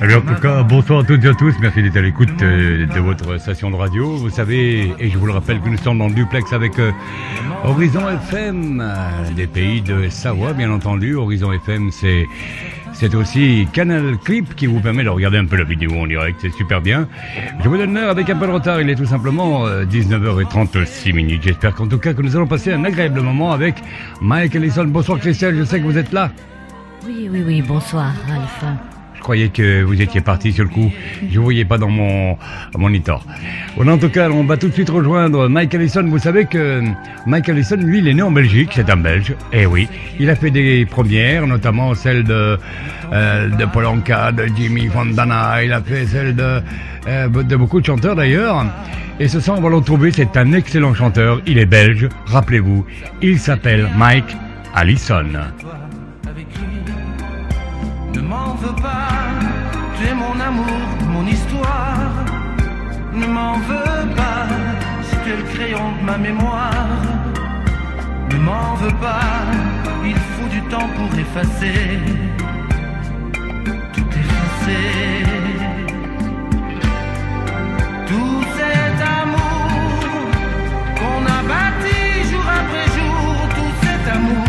Alors, en tout cas, bonsoir à toutes et à tous. Merci d'être à l'écoute de votre station de radio. Vous savez, et je vous le rappelle, que nous sommes dans le duplex avec Horizon FM, des pays de Savoie, bien entendu. Horizon FM, c'est aussi Canal Clip qui vous permet de regarder un peu la vidéo en direct. C'est super bien. Je vous donne l'heure avec un peu de retard. Il est tout simplement 19h36. J'espère qu'en tout cas que nous allons passer un agréable moment avec Mike Allison. Bonsoir Christelle, je sais que vous êtes là. Oui, bonsoir Alpha. Je croyais que vous étiez parti sur le coup. Je ne vous voyais pas dans mon monitor. Bon, en tout cas, on va tout de suite rejoindre Mike Allison. Vous savez que Mike Allison, lui, il est né en Belgique. C'est un Belge. Eh oui. Il a fait des premières, notamment celle de Paul Anka, de Jimmy Fontana. Il a fait celle de beaucoup de chanteurs d'ailleurs. Et ce soir, on va le retrouver. C'est un excellent chanteur. Il est belge. Rappelez-vous, il s'appelle Mike Allison. Ne m'en veux pas, tu es mon amour, mon histoire. Ne m'en veux pas, si tu es le crayon de ma mémoire. Ne m'en veux pas, il faut du temps pour effacer. Tout effacer. Tout cet amour qu'on a bâti jour après jour, tout cet amour.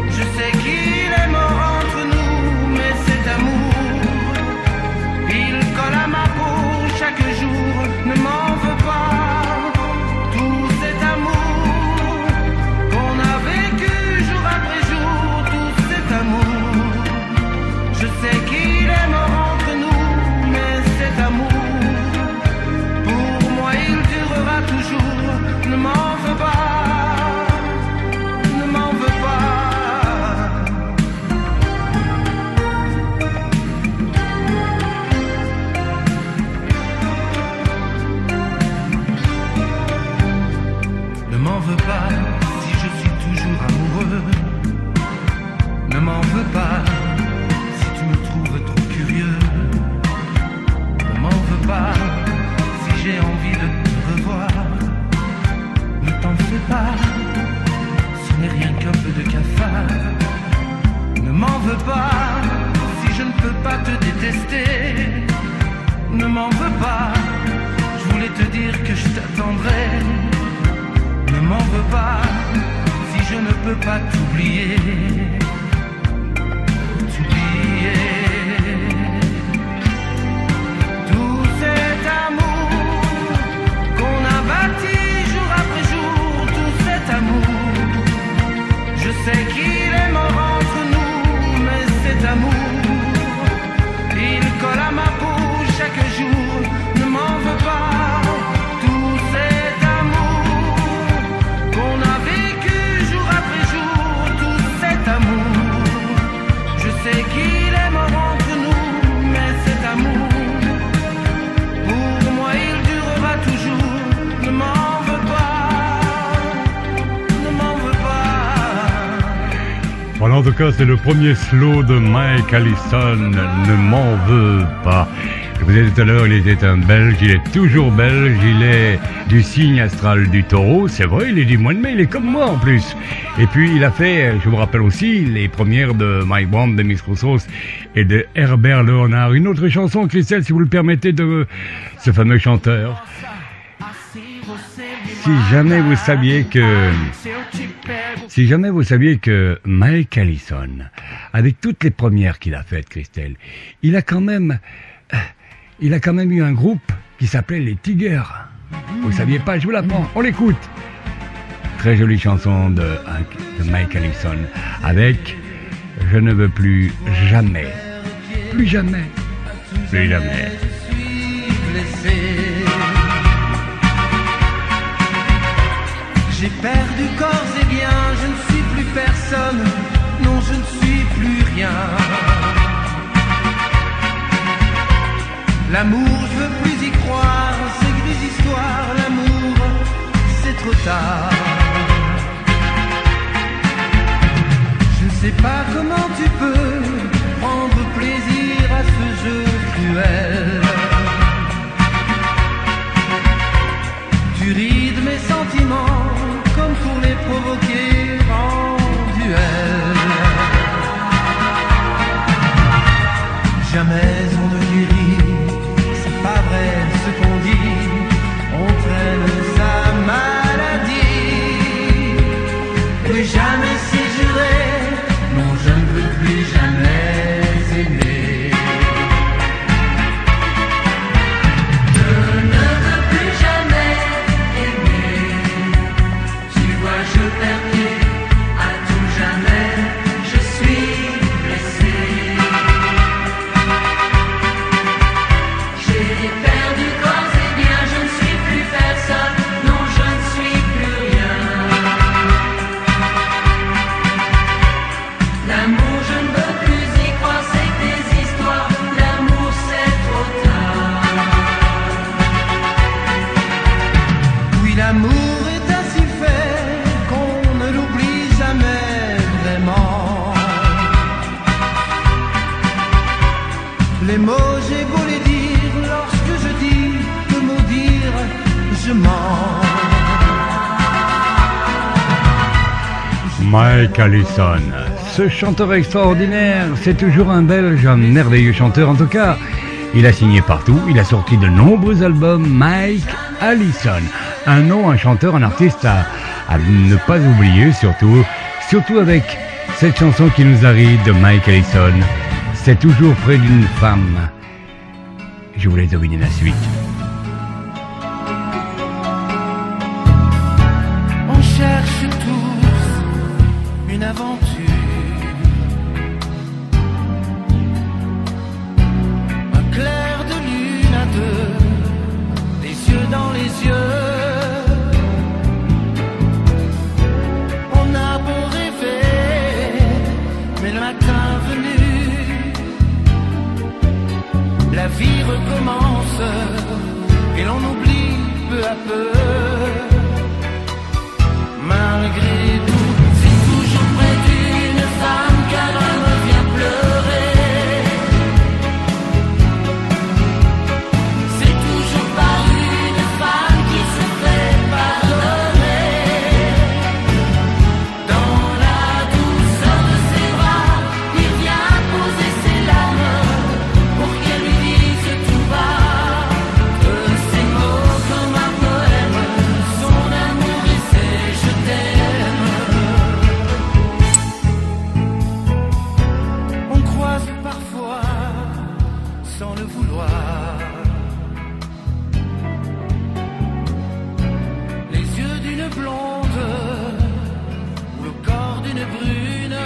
Je sais qu'il est mort. À ma peau chaque jour, ne m'en veux pas. Tout cet amour qu'on a vécu jour après jour, tout cet amour. Je sais qu'il est mort entre nous, mais cet amour, pour moi il durera toujours. Ne m'en veux pas, ne m'en veux pas. Ne m'en veux pas si je suis toujours amoureux. Ne m'en veux pas si tu me trouves trop curieux. Ne m'en veux pas si j'ai envie de te revoir. Ne t'en fais pas, ce n'est rien qu'un peu de cafard. Ne m'en veux pas si je ne peux pas te détester. Ne m'en veux pas, je voulais te dire que je t'attendrai. Ne m'en veux pas si je ne peux pas t'oublier. T'oublier. Tout cet amour qu'on a bâti jour après jour, tout cet amour. Je sais qu'il est mort entre nous, mais cet amour, il colle à ma peau chaque jour. Ne m'en veux pas. Je sais qu'il est mort entre nous, mais cet amour, pour moi il durera toujours. Ne m'en veux pas, ne m'en veux pas. Voilà, en tout cas, c'est le premier slow de Mike Allison, Ne m'en veux pas. Je vous ai dit tout à l'heure, il était un Belge, il est toujours belge, il est du signe astral du taureau, c'est vrai, il est du mois de mai, il est comme moi en plus. Et puis il a fait, je vous rappelle aussi, les premières de Mike Brown, de Miss Croussos et de Herbert Léonard. Une autre chanson, Christelle, si vous le permettez, de ce fameux chanteur. Si jamais vous saviez que Mike Allison, avec toutes les premières qu'il a faites, Christelle, il a quand même eu un groupe qui s'appelait les Tigers. Vous saviez pas, je vous l'apprends, on l'écoute. Très jolie chanson de Mike Allison avec Je ne veux plus jamais, plus jamais, plus jamais. J'ai perdu corps et bien, je ne suis plus personne, non je ne suis plus rien. L'amour, je veux plus y croire, c'est que des histoires, l'amour, c'est trop tard. Je ne sais pas comment tu peux prendre plaisir à ce jeu cruel. Tu ris de mes sentiments comme pour les provoquer en duel. jamais on ne guérit, c'est pas vrai ce qu'on dit, on traîne sa maladie. Plus jamais si juré, non je ne veux plus jamais aimer. Je ne veux plus jamais aimer, tu vois je perds à tout jamais, je suis blessé. J'ai perdu corps et bien, je ne suis plus personne, non je ne suis plus rien. L'amour je ne veux plus y croire, c'est des histoires, l'amour c'est trop tard. Oui, l'amour est ainsi fait qu'on ne l'oublie jamais vraiment. Les mots j'ai beau les dire, lorsque je dis de maudire, je mens. Mike Allison, ce chanteur extraordinaire, c'est toujours un Belge, un merveilleux chanteur en tout cas. Il a signé partout, il a sorti de nombreux albums. Mike Allison, un nom, un chanteur, un artiste à ne pas oublier, surtout avec cette chanson qui nous arrive de Mike Allison. C'est toujours près d'une femme. Je vous laisse deviner la suite. On cherche tous une aventure, un clair de lune à deux, des yeux dans les yeux. On a beau rêver, mais le matin venu, la vie recommence et l'on oublie peu à peu. Malgré tout, C'est toujours près d'une femme qu'un homme vient pleurer. C'est toujours par une femme qui se fait pardonner. Dans la douceur de ses bras, il vient poser ses larmes pour qu'elle lui dise tout bas que ces mots comme un poème, son amour et ses je t'aime. on croise parfois sans le vouloir les yeux d'une blonde ou le corps d'une brune.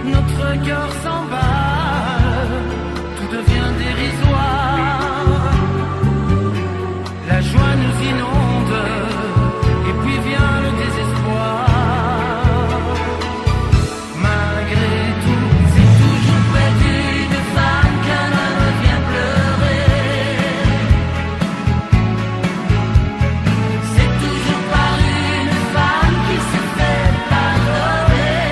Notre cœur s'emballe, tout devient dérisoire. La joie nous inonde et puis vient le désespoir. Malgré tout, C'est toujours près d'une femme qu'un homme vient pleurer. C'est toujours par une femme qui se fait pardonner.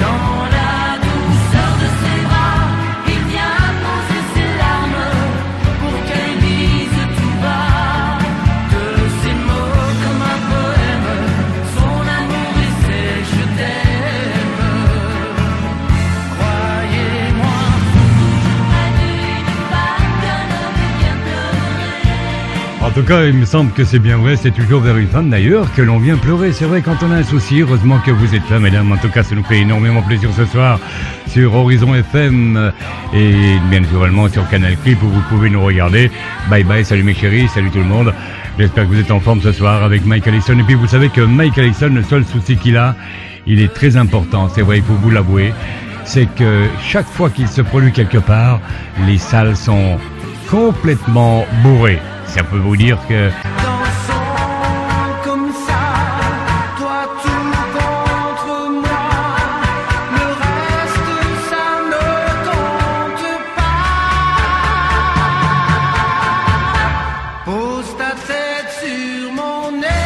Dans la douceur de ses bras, il vient poser ses larmes pour qu'elle dise tout bas que ces mots comme un poème, son amour et ses je t'aime. croyez-moi, Près d'une femme qu'un homme vient pleurer. En tout cas, il me semble que c'est bien vrai, c'est toujours vers une femme d'ailleurs que l'on vient pleurer. C'est vrai quand on a un souci, heureusement que vous êtes là, mesdames. En tout cas, ça nous fait énormément plaisir ce soir sur Horizon FM et bien naturellement sur Canal Clip où vous pouvez nous regarder. Bye bye, salut mes chéris, salut tout le monde. J'espère que vous êtes en forme ce soir avec Mike Allison. Et puis vous savez que Mike Allison, le seul souci qu'il a, il est très important, c'est vrai, il faut vous l'avouer, c'est que chaque fois qu'il se produit quelque part, les salles sont complètement bourrées. Ça peut vous dire que dansons comme ça, toi tout contre moi. Le reste, ça ne compte pas. Pose ta tête sur mon épaule,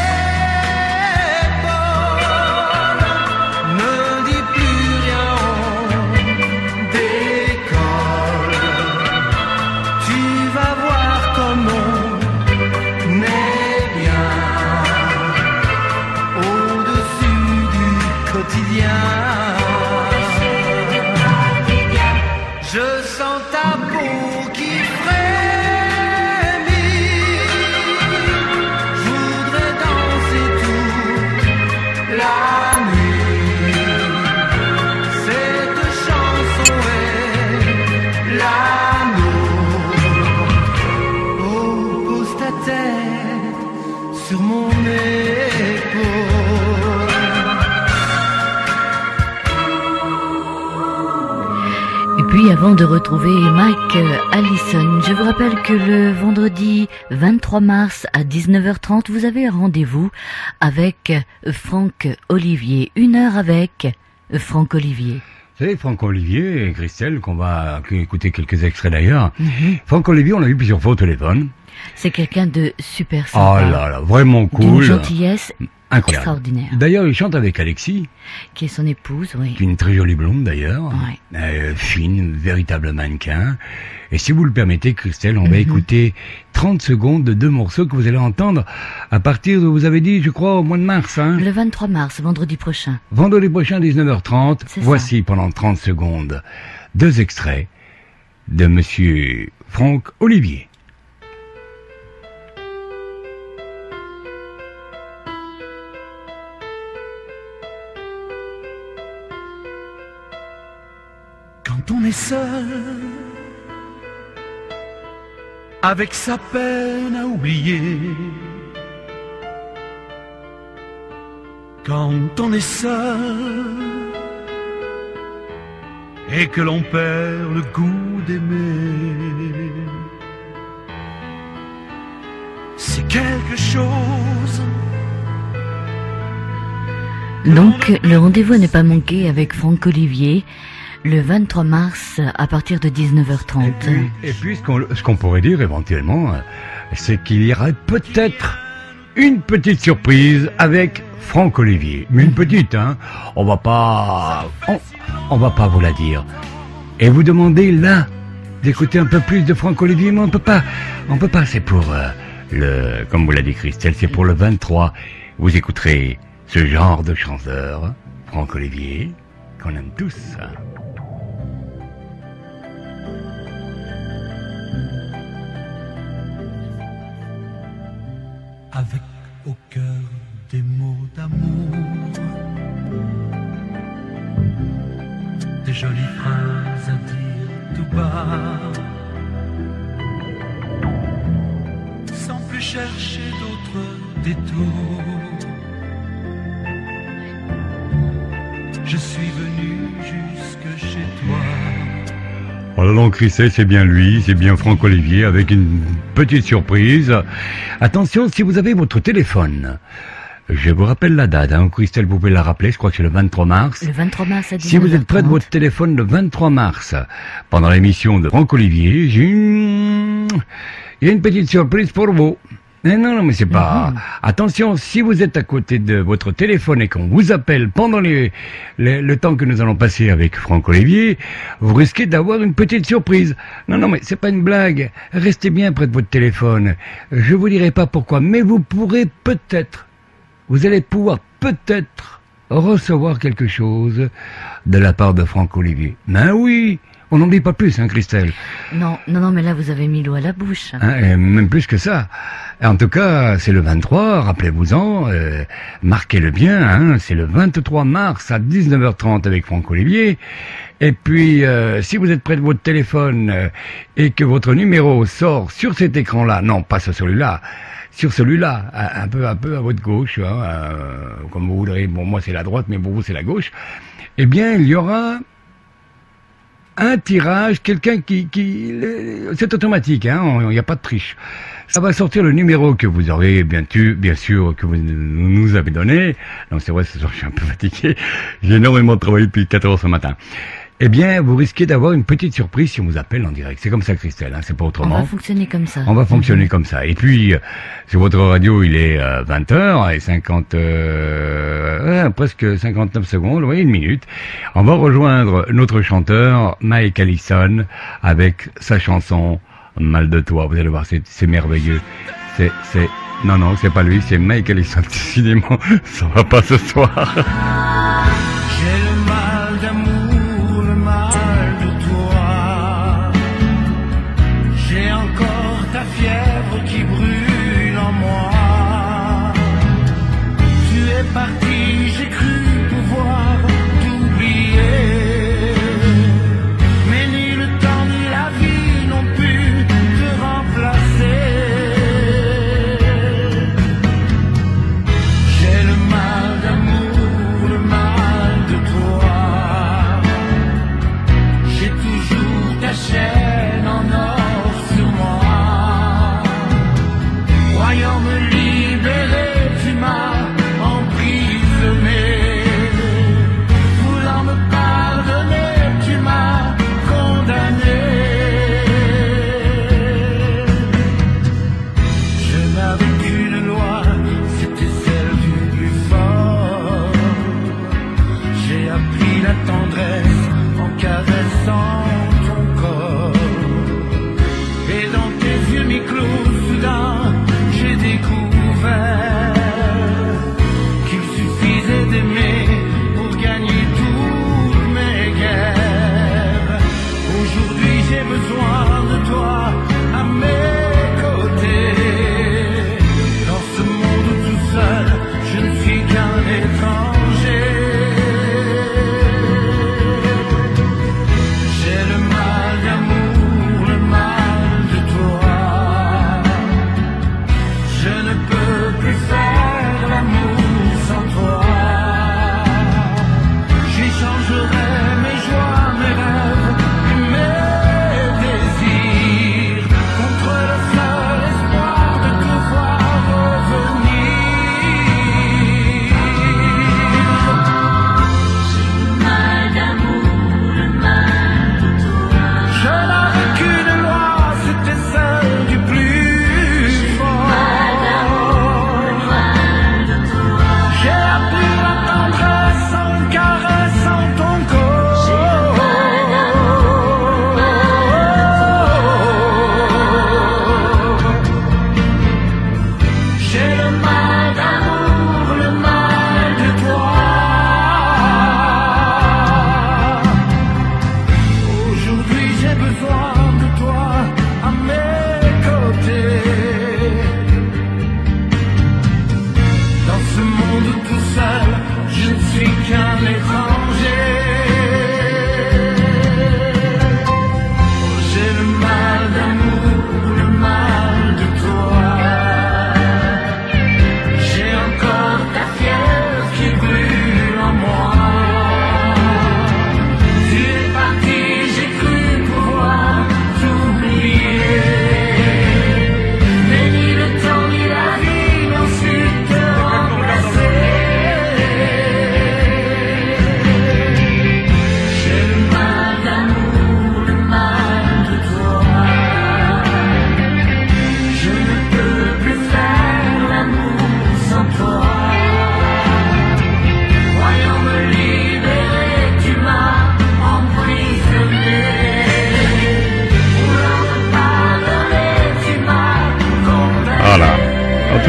ne dis plus rien, on décolle. Tu vas voir comme on est. avant de retrouver Mike Allison, je vous rappelle que le vendredi 23 mars à 19h30, vous avez un rendez-vous avec Franck Olivier. 1 heure avec Franck Olivier. Vous savez, Franck Olivier et Christelle, qu'on va écouter quelques extraits d'ailleurs. Franck Olivier, on l'a vu plusieurs fois au téléphone. C'est quelqu'un de super Oh sympa. là là, vraiment D'une cool. gentillesse Incroyable. extraordinaire. D'ailleurs, il chante avec Alexis, Qui est son épouse, oui. qui est une très jolie blonde d'ailleurs. Ouais. Fine, véritable mannequin. Et si vous le permettez, Christelle, on va écouter 30 secondes de 2 morceaux que vous allez entendre à partir de, vous avez dit, je crois, au mois de mars, hein. Le 23 mars, vendredi prochain. Vendredi prochain, 19h30. C'est Voici pendant 30 secondes 2 extraits de monsieur Franck Olivier. Quand on est seul, avec sa peine à oublier, quand on est seul, et que l'on perd le goût d'aimer, c'est quelque chose. Donc, le rendez-vous à ne pas manquer avec Franck Olivier, le 23 mars à partir de 19h30. Et puis ce qu'on pourrait dire éventuellement, c'est qu'il y aurait peut-être une petite surprise avec Franck Olivier. Mais une petite, hein. On va pas vous la dire. Et vous demandez là d'écouter un peu plus de Franck Olivier, mais on peut pas. C'est pour comme vous l'a dit Christelle, c'est pour le 23. Vous écouterez ce genre de chanteur, Franck Olivier, qu'on aime tous. Avec au cœur des mots d'amour, des jolies phrases à dire tout bas, sans plus chercher d'autres détours. Je suis venu jusque chez toi. Oh là là, Christelle, c'est bien lui, c'est bien Franck Olivier, avec une petite surprise. Attention, si vous avez votre téléphone, je vous rappelle la date, hein, Christelle, vous pouvez la rappeler, je crois que c'est le 23 mars. Le 23 mars à 19h30. Si vous êtes près de votre téléphone le 23 mars, pendant l'émission de Franck Olivier, il y a une petite surprise pour vous. Non, mais c'est pas... Attention, si vous êtes à côté de votre téléphone et qu'on vous appelle pendant le temps que nous allons passer avec Franck Olivier, vous risquez d'avoir une petite surprise. Non, mais c'est pas une blague. Restez bien près de votre téléphone. Je vous dirai pas pourquoi, mais vous allez pouvoir peut-être recevoir quelque chose de la part de Franck Olivier. Ben oui, on n'en dit pas plus, hein, Christelle. Non, mais là, vous avez mis l'eau à la bouche. Hein, et même plus que ça. En tout cas, c'est le 23, rappelez-vous-en, marquez-le bien, hein, c'est le 23 mars à 19h30 avec Franck Olivier. Et puis, si vous êtes près de votre téléphone et que votre numéro sort sur cet écran-là, non, pas sur celui-là, sur celui-là, un peu à votre gauche, hein, comme vous voudrez, bon, moi c'est la droite, mais pour vous c'est la gauche, eh bien, il y aura un tirage, quelqu'un c'est automatique, hein, il n'y a pas de triche. Ça va sortir le numéro que vous aurez, bien sûr, que vous nous avez donné. Non, c'est vrai, ce soir, je suis un peu fatigué. J'ai énormément travaillé depuis 4 heures ce matin. Eh bien, vous risquez d'avoir une petite surprise si on vous appelle en direct. C'est comme ça, Christelle, hein, c'est pas autrement. On va fonctionner comme ça. On va fonctionner comme ça. Et puis, sur votre radio, il est 20h et 50, presque 59 secondes, oui, 1 minute. On va rejoindre notre chanteur, Mike Allison, avec sa chanson Mal de toi. Vous allez voir, c'est merveilleux. Non, c'est pas lui, c'est Mike Allison. Décidément, ça va pas ce soir. J'ai le mal d'amour, le mal de toi. J'ai encore ta fièvre qui brûle en moi. Tu es parti, j'ai cru pouvoir t'oublier. Mais ni le temps ni la vie n'ont pu te remplacer. J'ai le mal d'amour, le mal de toi. J'ai toujours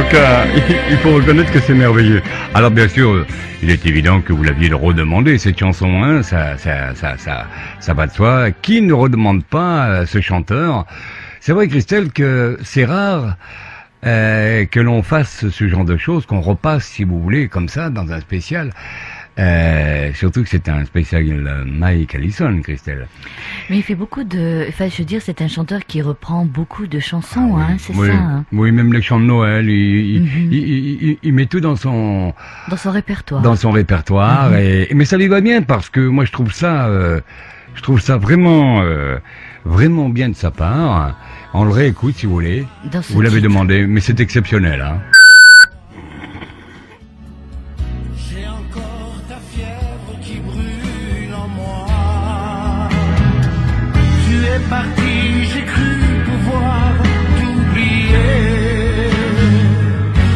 tout cas, il faut reconnaître que c'est merveilleux. Alors bien sûr, il est évident que vous l'aviez redemandé cette chanson, hein, ça va de soi. Qui ne redemande pas ce chanteur? C'est vrai, Christelle, que c'est rare que l'on fasse ce genre de choses, qu'on repasse, si vous voulez, comme ça, dans un spécial. Surtout que c'est un spécial Mike Allison, Christelle. Mais il fait beaucoup de... Enfin, je veux dire, c'est un chanteur qui reprend beaucoup de chansons, hein, c'est oui, ça. Hein. Oui, même les chants de Noël, il met tout dans son... Dans son répertoire. Dans son répertoire, mais ça lui va bien, parce que moi je trouve ça vraiment, vraiment bien de sa part. On le réécoute, si vous voulez. Vous l'avez demandé, mais c'est exceptionnel, hein. Parti, j'ai cru pouvoir t'oublier,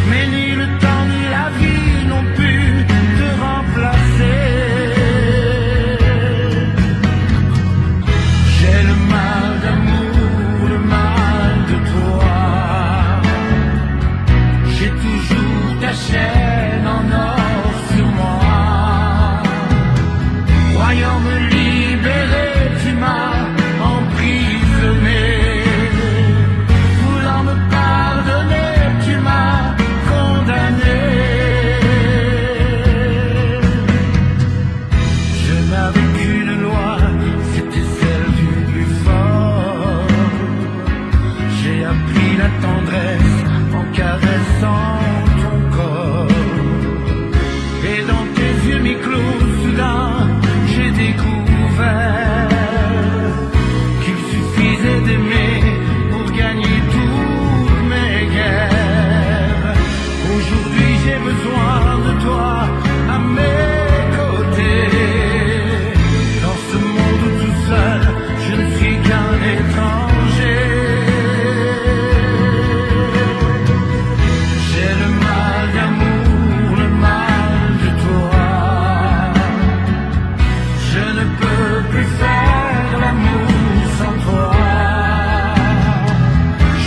mais ni le temps ni la vie n'ont pu te remplacer. J'ai le mal d'amour, le mal de toi. J'ai toujours ta chaîne en or sur moi. Croyant me libérer, tu m'as voulant me pardonner, tu m'as condamné. Je n'avais qu'une loi, c'était celle du plus fort. J'ai appris la tendresse en caressant ton corps. Et dans tes yeux mi-clos, soudain, j'ai découvert d'aimer pour gagner toutes mes guerres. Aujourd'hui j'ai besoin de toi à mes côtés. Dans ce monde tout seul, je ne suis qu'un étranger. J'ai le mal d'amour, le mal de toi. Je ne peux plus faire l'amour sans toi.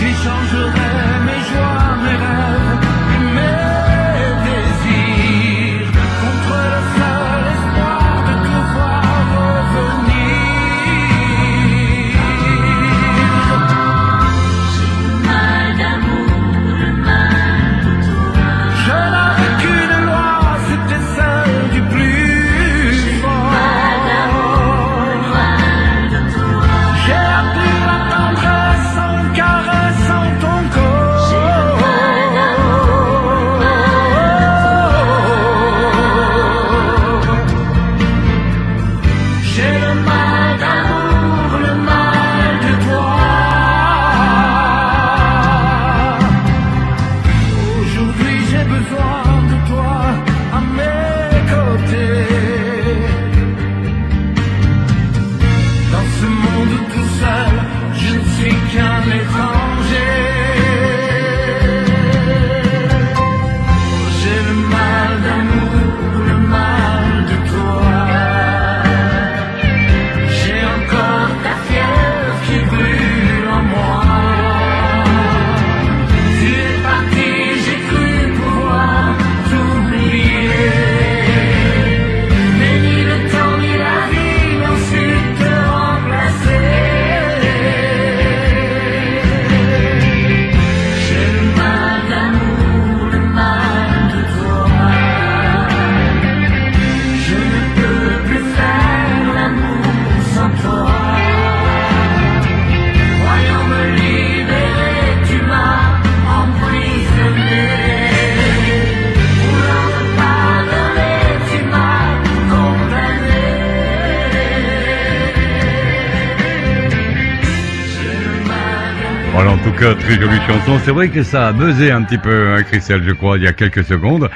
J'échangerai mes joies, mes rêves et mes désirs contre le seul espoir de te voir revenir. J'ai le mal d'amour, le mal de toi. Je n'avais qu'une loi, c'était celle du plus fort. J'ai le mal d'amour, le mal de toi. J'ai appris la tendresse en caressant ton corps. J'ai le mal d'amour, le mal de toi. Aujourd'hui j'ai besoin de toi à mes côtés. Dans ce monde tout seul, je ne suis qu'un étranger. J'ai le mal d'amour, le mal de toi. J'ai encore ta fièvre qui brûle en moi. Tu es parti, j'ai cru pouvoir t'oublier, mais ni le temps ni la vie n'ont su te remplacer. J'ai le mal d'amour, le mal de toi. Je ne peux plus faire l'amour sans toi. Croyant me libérer, tu m'as emprisonné. Voulant me pardonner, tu m'as condamné. J'ai le mal d'amour. Voilà, en tout cas, très jolie chanson. C'est vrai que ça a buzzé un petit peu, hein, Christelle, je crois, il y a quelques secondes.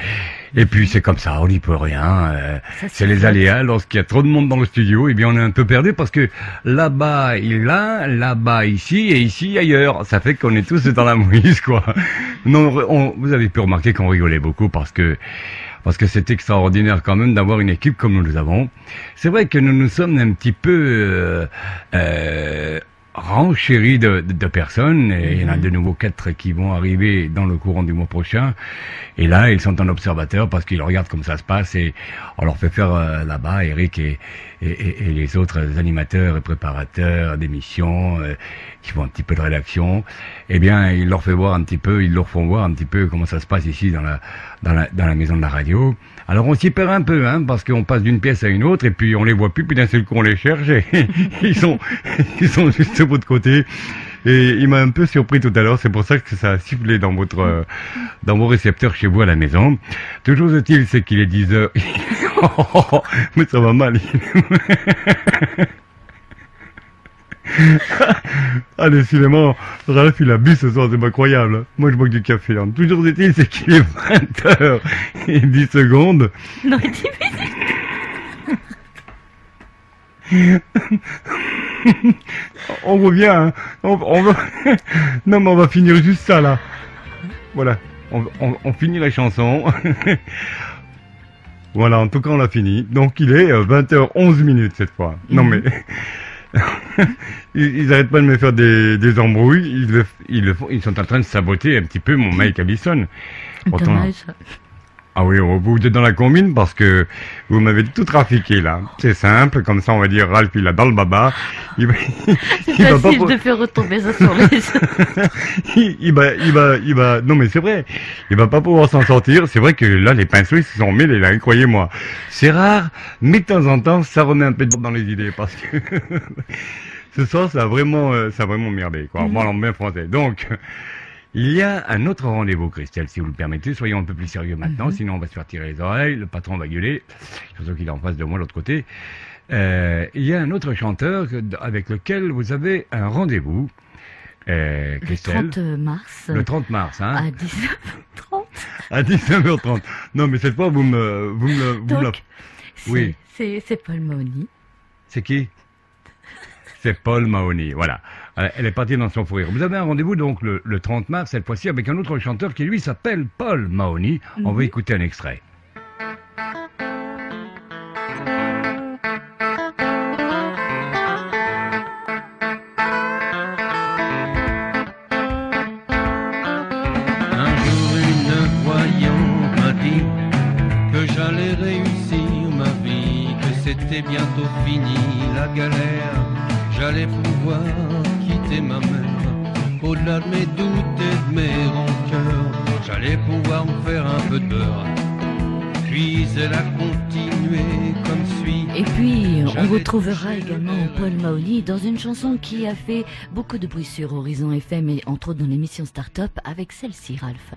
Et puis c'est comme ça, on n'y peut rien. C'est les aléas. Lorsqu'il y a trop de monde dans le studio, eh bien on est un peu perdu parce que là-bas il a, là-bas ici et ici ailleurs. Ça fait qu'on est tous dans la mouise, quoi. Non, vous avez pu remarquer qu'on rigolait beaucoup parce que c'est extraordinaire quand même d'avoir une équipe comme nous avons. C'est vrai que nous nous sommes un petit peu renchérit de personnes, et il y en a de nouveau 4 qui vont arriver dans le courant du mois prochain, et là ils sont en observateur parce qu'ils regardent comme ça se passe, et on leur fait faire là-bas, Eric et les autres animateurs et préparateurs d'émissions qui font un petit peu de rédaction, eh bien ils leur font voir un petit peu comment ça se passe ici dans la maison de la radio. Alors on s'y perd un peu, hein, parce qu'on passe d'une pièce à une autre, et puis on les voit plus, puis d'un seul coup on les cherche, et ils sont juste au bout de côté. Et il m'a un peu surpris tout à l'heure, c'est pour ça que ça a sifflé dans vos récepteurs chez vous à la maison. Toujours est-il, c'est qu'il est 10 heures. Mais ça va mal. Ah, décidément, Ralph, il a bu ce soir, c'est pas croyable. Moi, je bois que du café, là. Toujours est-il, c'est qu'il est 20h et 10 secondes. Non, On revient, hein. On va... Non, mais on va finir juste ça, là. Voilà. On finit la chanson. Voilà, en tout cas, on l'a fini. Donc, il est 20h11 cette fois. Non, mais... ils arrêtent pas de me faire des embrouilles. Ils sont en train de saboter un petit peu mon Mike Allison. Pourtant, dommage. ah oui, vous êtes dans la combine parce que vous m'avez tout trafiqué là. C'est simple, comme ça on va dire Ralph il a dans le baba. C'est facile de faire retomber ça sur les il va, non mais c'est vrai, il va pas pouvoir s'en sortir. C'est vrai que là les pinceaux ils se sont mêlés là, croyez-moi. C'est rare, mais de temps en temps ça remet un peu dans les idées parce que ce soir ça a vraiment merdé quoi. Moi en bien français. Donc il y a un autre rendez-vous, Christelle, si vous le permettez. Soyons un peu plus sérieux maintenant, sinon on va se faire tirer les oreilles, le patron va gueuler, surtout qu'il est en face de moi, de l'autre côté. Il y a un autre chanteur avec lequel vous avez un rendez-vous, Christelle. Le 30 mars. Le 30 mars, hein. À 19h30. À 19h30. Non, mais cette fois, vous me Donc, oui. C'est Paul Mahoney. C'est qui? C'est Paul Mahoney, voilà. Elle est partie dans son fou rire. Vous avez un rendez-vous donc le 30 mars, cette fois-ci, avec un autre chanteur qui, lui, s'appelle Paul Mahoney. On va écouter un extrait. Un jour une voyante m'a dit que j'allais réussir ma vie, que c'était bientôt fini la galère, j'allais pouvoir quitter ma mère, au-delà de mes doutes et de mes rancœurs, j'allais pouvoir me faire un peu de beurre. Puis elle a continué comme suit. Et puis, on retrouvera également Paul Mahoney dans une chanson qui a fait beaucoup de bruit sur Horizon FM et entre autres dans l'émission Start-up avec celle-ci, Ralph.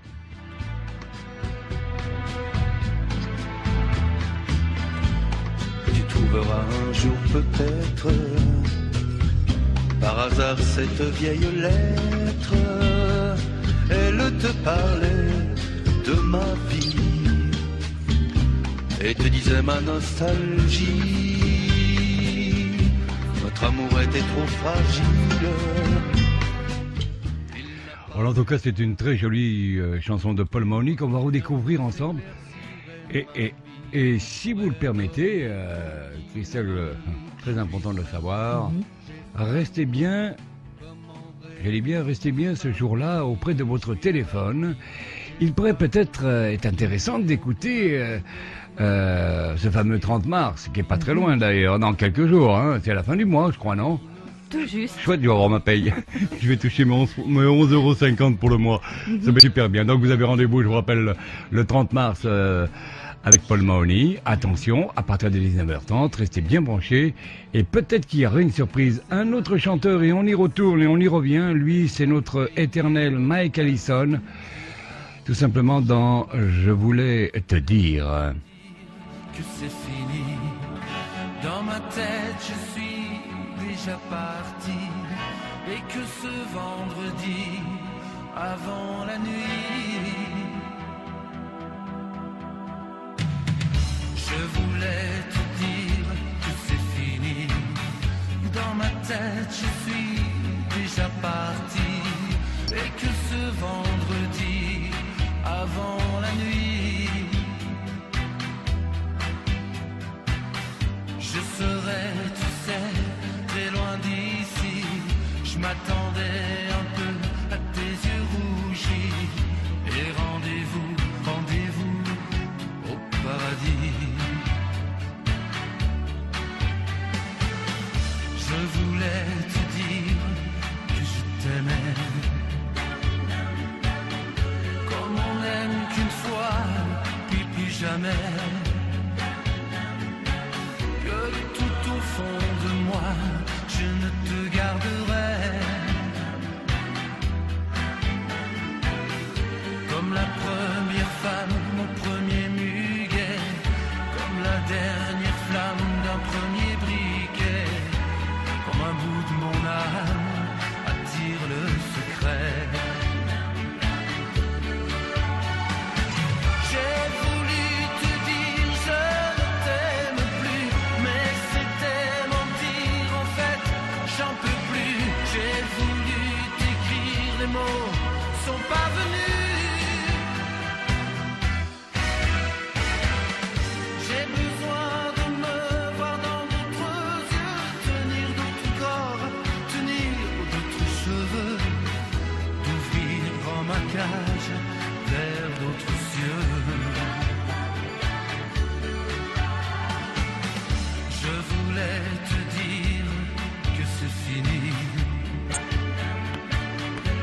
Tu trouveras un jour peut-être, par hasard, cette vieille lettre. Elle te parlait de ma vie et te disait ma nostalgie. Notre amour était trop fragile. Alors, en tout cas, c'est une très jolie chanson de Paul Mahoney qu'on va redécouvrir ensemble. Et si vous le permettez, Christelle, très important de le savoir, restez bien ce jour-là auprès de votre téléphone. Il pourrait peut-être être intéressant d'écouter ce fameux 30 mars, qui est pas très loin d'ailleurs, dans quelques jours, hein. C'est à la fin du mois, je crois, non? Tout juste. Chouette, je vais avoir ma paye. Je vais toucher mes 11,50 € pour le mois. Ça va super bien. Donc vous avez rendez-vous, je vous rappelle, le 30 mars avec Paul Mahoney. Attention, à partir de 19h30, restez bien branchés. Et peut-être qu'il y aura une surprise. Un autre chanteur, et on y retourne et on y revient. Lui, c'est notre éternel Mike Allison. Tout simplement dans Je voulais te dire. Que c'est fini. Dans ma tête, je suis déjà parti. Et que ce vendredi, avant la nuit, je voulais te dire que c'est fini. Dans ma tête, je suis déjà parti. Et que ce vendredi, avant la nuit, je serai, tu sais, très loin d'ici. Je jamais que tout au fond de moi, je ne te garderai. Comme la première femme, mon premier muguet, comme la dernière flamme d'un premier briquet, comme un bout de mon âme attire le secret. J'ai voulu te dire je ne t'aime plus, mais c'était mentir en fait, j'en peux plus. J'ai voulu t'écrire, les mots sont pas venus. J'ai besoin de me voir dans d'autres yeux, tenir d'autres corps, tenir d'autres cheveux, d'ouvrir grand ma cage vers d'autres cieux. Je voulais te dire que c'est fini,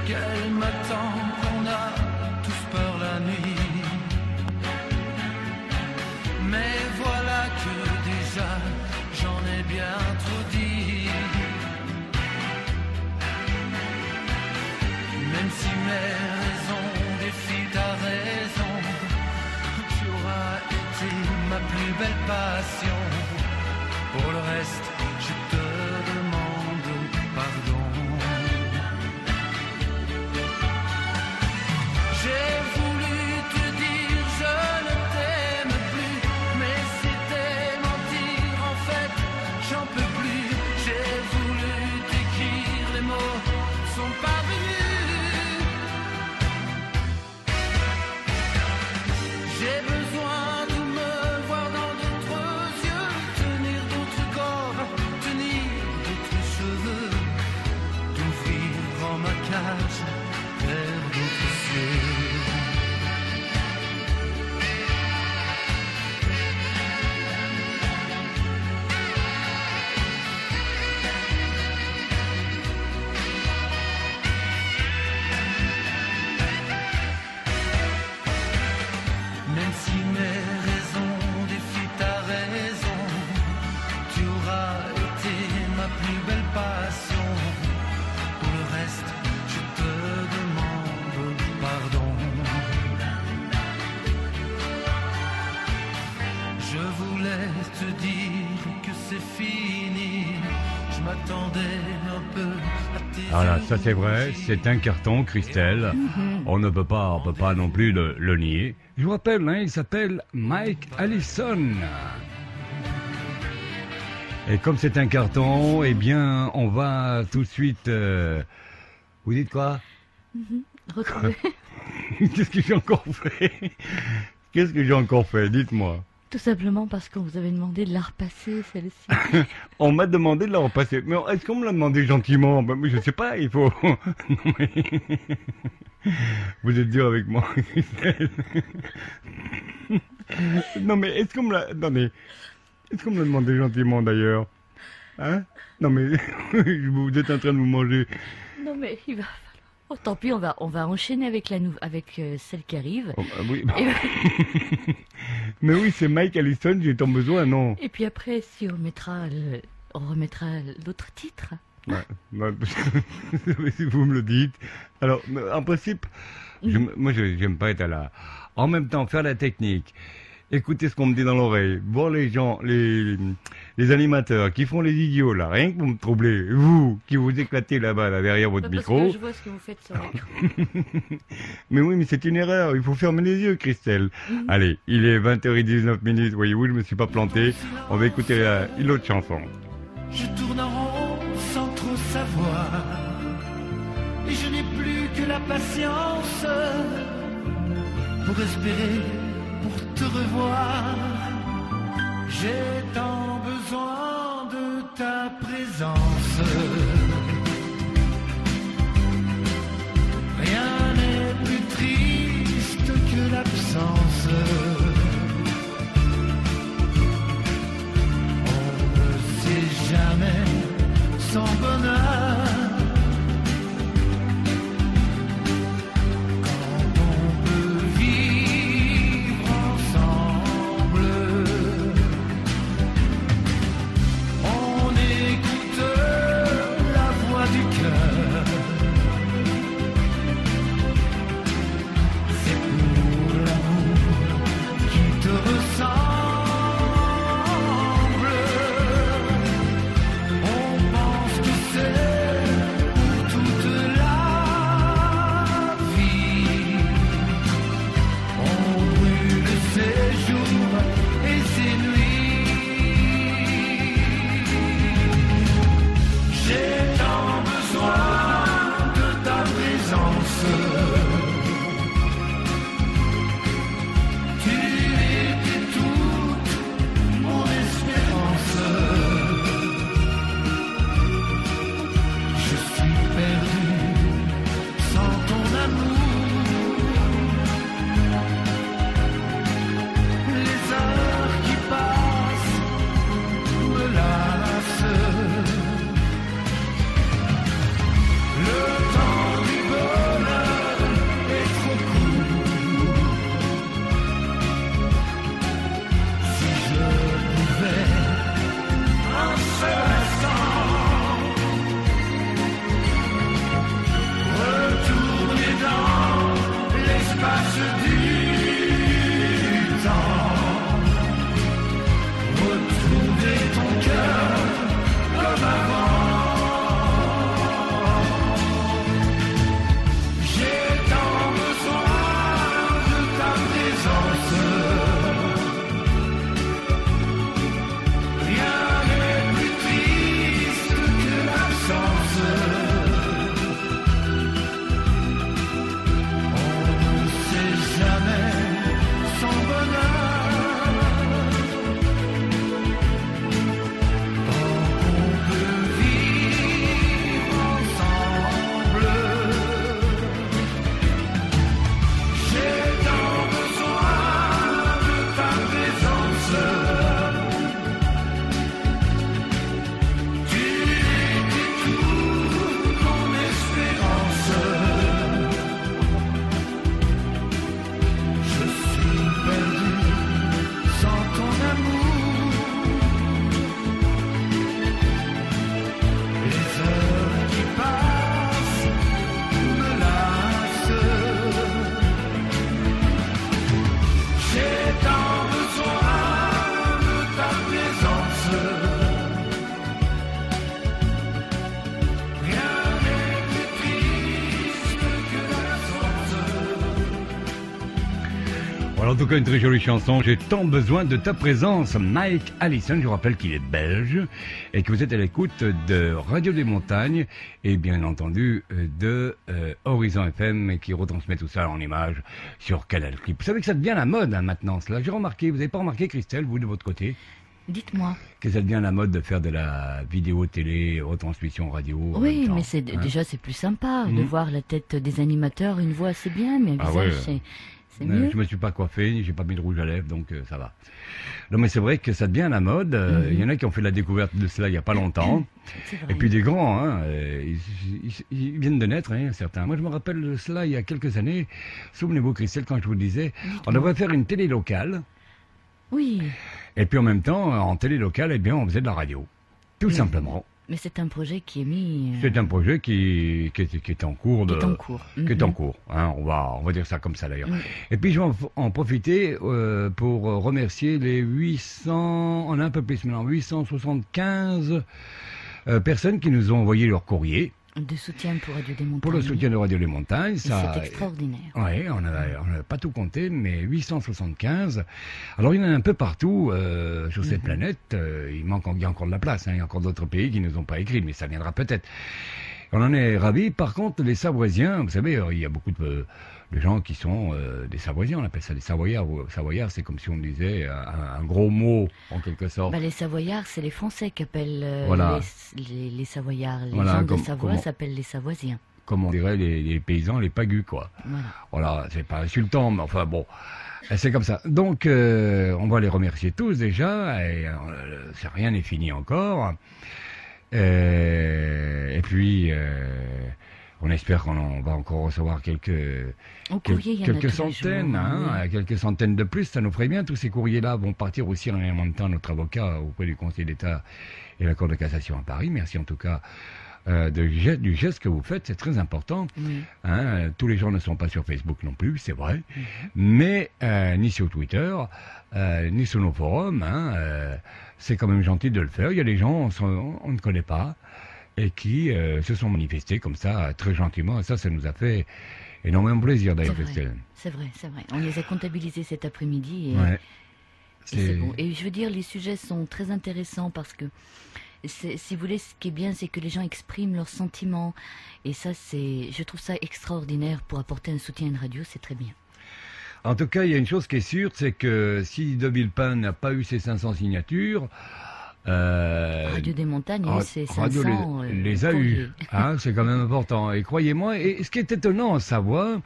qu'elle m'attend, qu'on a tous peur la nuit. Mais voilà que déjà j'en ai bien trop dit. Même si mes raisons défient ta raison, tu auras été ma plus belle passion. Pour le reste, je te demande pardon. J'ai voulu te dire je ne t'aime plus, mais c'était mentir en fait, j'en peux plus. J'ai voulu t'écrire, les mots sont pas venus. J'ai besoin de me voir dans d'autres yeux, tenir d'autres corps, tenir d'autres cheveux, d'ouvrir grand ma cage vers d'autres cieux. Même si mes raisons défient ta raison, tu auras été ma plus belle passion. Pour le reste, je te demande pardon. Je voulais te dire que c'est fini, je m'attendais un peu à tes Voilà, yeux ça c'est vrai, rougis. c'est un carton, Christelle. On ne peut pas non plus le nier. Je vous rappelle, hein, il s'appelle Mike Allison. Et comme c'est un carton, eh bien, on va tout de suite... Vous dites quoi? Retrouver. Qu'est-ce que j'ai encore fait? Qu'est-ce que j'ai encore fait? Dites-moi. Tout simplement parce qu'on vous avait demandé de la repasser, celle-ci. On m'a demandé de la repasser. Mais est-ce qu'on me l'a demandé gentiment? Ben, je sais pas, il faut... Non, mais... Vous êtes dur avec moi, Christelle. Non mais est-ce qu'on me l'a... Attendez. Est-ce qu'on me l'a demandé gentiment d'ailleurs? Hein? Non mais... Vous êtes en train de vous manger. Non mais il va falloir... Oh tant pis, on va enchaîner avec celle qui arrive. Oh, bah, oui. Et, Mais oui, c'est Mike Allison, j'ai ton besoin, non? et puis après, si on remettra l'autre titre. Ouais, si vous me le dites. Alors, en principe, moi, j'aime pas être à la... En même temps, faire la technique, écouter ce qu'on me dit dans l'oreille, voir les gens, les animateurs qui font les idiots, là, rien que pour me troubler. Vous, qui vous éclatez là-bas, là, derrière votre Parce micro. que je vois ce que vous faites sur l'écran. Mais oui, mais c'est une erreur, il faut fermer les yeux, Christelle. Allez, il est 20h19, voyez-vous, je me suis pas planté. On va écouter une autre chanson. Je tourne en rond sans trop savoir, et je n'ai plus que la patience pour espérer, pour te revoir. J'ai tant besoin de ta présence. Rien n'est plus triste que l'absence. On ne sait jamais son bonheur. Quand on peut vivre ensemble. Voilà, en tout cas, une très jolie chanson. J'ai tant besoin de ta présence. Mike Allison, je vous rappelle qu'il est belge et que vous êtes à l'écoute de Radio des Montagnes et bien entendu de Horizon FM qui retransmet tout ça en images sur Canal Clip. Vous savez que ça devient la mode maintenant, cela. J'ai remarqué, vous n'avez pas remarqué, Christelle, vous de votre côté, Dites-moi. que ça devient la mode de faire de la vidéo, télé, retransmission radio. en Oui, même temps, mais c'est hein. déjà c'est plus sympa de Mhm. voir la tête des animateurs, une voix c'est bien, mais un Ah visage ouais. c'est mieux. Je me suis pas coiffé, j'ai pas mis de rouge à lèvres, donc ça va. Non, mais c'est vrai que ça devient la mode. Il y en a qui ont fait la découverte de cela il y a pas longtemps. C'est vrai. Et puis des grands, hein, ils viennent de naître, hein, certains. Moi, je me rappelle de cela il y a quelques années. Souvenez-vous, Christelle, quand je vous disais, on devrait faire une télé locale. Oui, Et puis en même temps, en télé locale, eh bien, on faisait de la radio. Tout simplement. mais c'est un projet qui est mis C'est un projet qui est en cours qui de... est en cours. qui est en Mhm. cours, hein, on va dire ça comme ça d'ailleurs. Mhm. Et puis je vais en profiter pour remercier les 800, on a un peu plus maintenant, 875 personnes qui nous ont envoyé leur courrier De soutien pour Radio des Montagnes. pour le soutien de Radio Les Montagnes. Et Ça, c'est extraordinaire. ouais, on n'a pas tout compté, mais 875. Alors il y en a un peu partout sur cette planète. Il y a encore de la place. Hein, il y a encore d'autres pays qui ne nous ont pas écrit, mais ça viendra peut-être. On en est ravis. Par contre, les Savoisiens, vous savez, il y a beaucoup de gens qui sont des Savoisiens. On appelle ça des Savoyards. Savoyards, c'est comme si on disait un gros mot en quelque sorte. Bah, les Savoyards, c'est les Français qui appellent Voilà. les Savoyards. Les Voilà, gens de comme- Savoie comment- s'appellent les Savoisiens. Comme on dirait les paysans, les pagus, quoi. Voilà. Voilà, c'est pas insultant, mais enfin bon, c'est comme ça. Donc, on va les remercier tous déjà, et rien n'est fini encore. Et puis, on espère qu'on va encore recevoir quelques Au courrier, il y en a tous quelques les centaines, jours, hein, oui. quelques centaines de plus, ça nous ferait bien. Tous ces courriers-là vont partir aussi en même temps à notre avocat auprès du Conseil d'État et la Cour de cassation à Paris. Merci en tout cas du geste que vous faites, c'est très important. Oui. Hein, tous les gens ne sont pas sur Facebook non plus, c'est vrai, mais ni sur Twitter, ni sur nos forums. Hein, c'est quand même gentil de le faire. Il y a des gens on ne connaît pas et qui se sont manifestés comme ça très gentiment. Et ça nous a fait énormément plaisir d'ailleurs, C'est vrai. Christelle. C'est vrai, c'est vrai. On les a comptabilisés cet après-midi et, Ouais. et c'est bon. Et je veux dire, les sujets sont très intéressants parce que, si vous voulez, ce qui est bien, c'est que les gens expriment leurs sentiments. Et ça, je trouve ça extraordinaire pour apporter un soutien à une radio, c'est très bien. En tout cas, il y a une chose qui est sûre, c'est que si De Villepin n'a pas eu ses 500 signatures, Radio des Montagnes, Ah, c'est Radio 500 les a courriers. eus, hein, c'est quand même important. Et croyez-moi, et ce qui est étonnant en Savoie,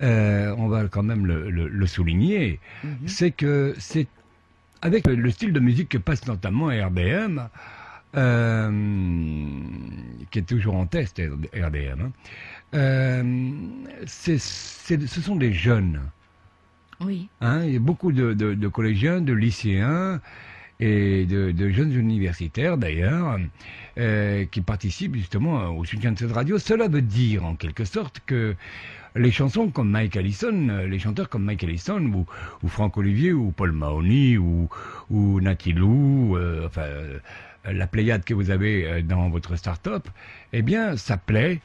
on va quand même le souligner, c'est que c'est avec le style de musique que passe notamment RDM, qui est toujours en test RDM, hein, ce sont des jeunes. Oui, Hein, il y a beaucoup de collégiens, de lycéens et de jeunes universitaires d'ailleurs qui participent justement au soutien de cette radio. Cela veut dire en quelque sorte que les chansons comme Mike Allison, les chanteurs comme Mike Allison ou Franck Olivier ou Paul Mahony ou Natty Lou, la pléiade que vous avez dans votre start-up, eh bien ça plaît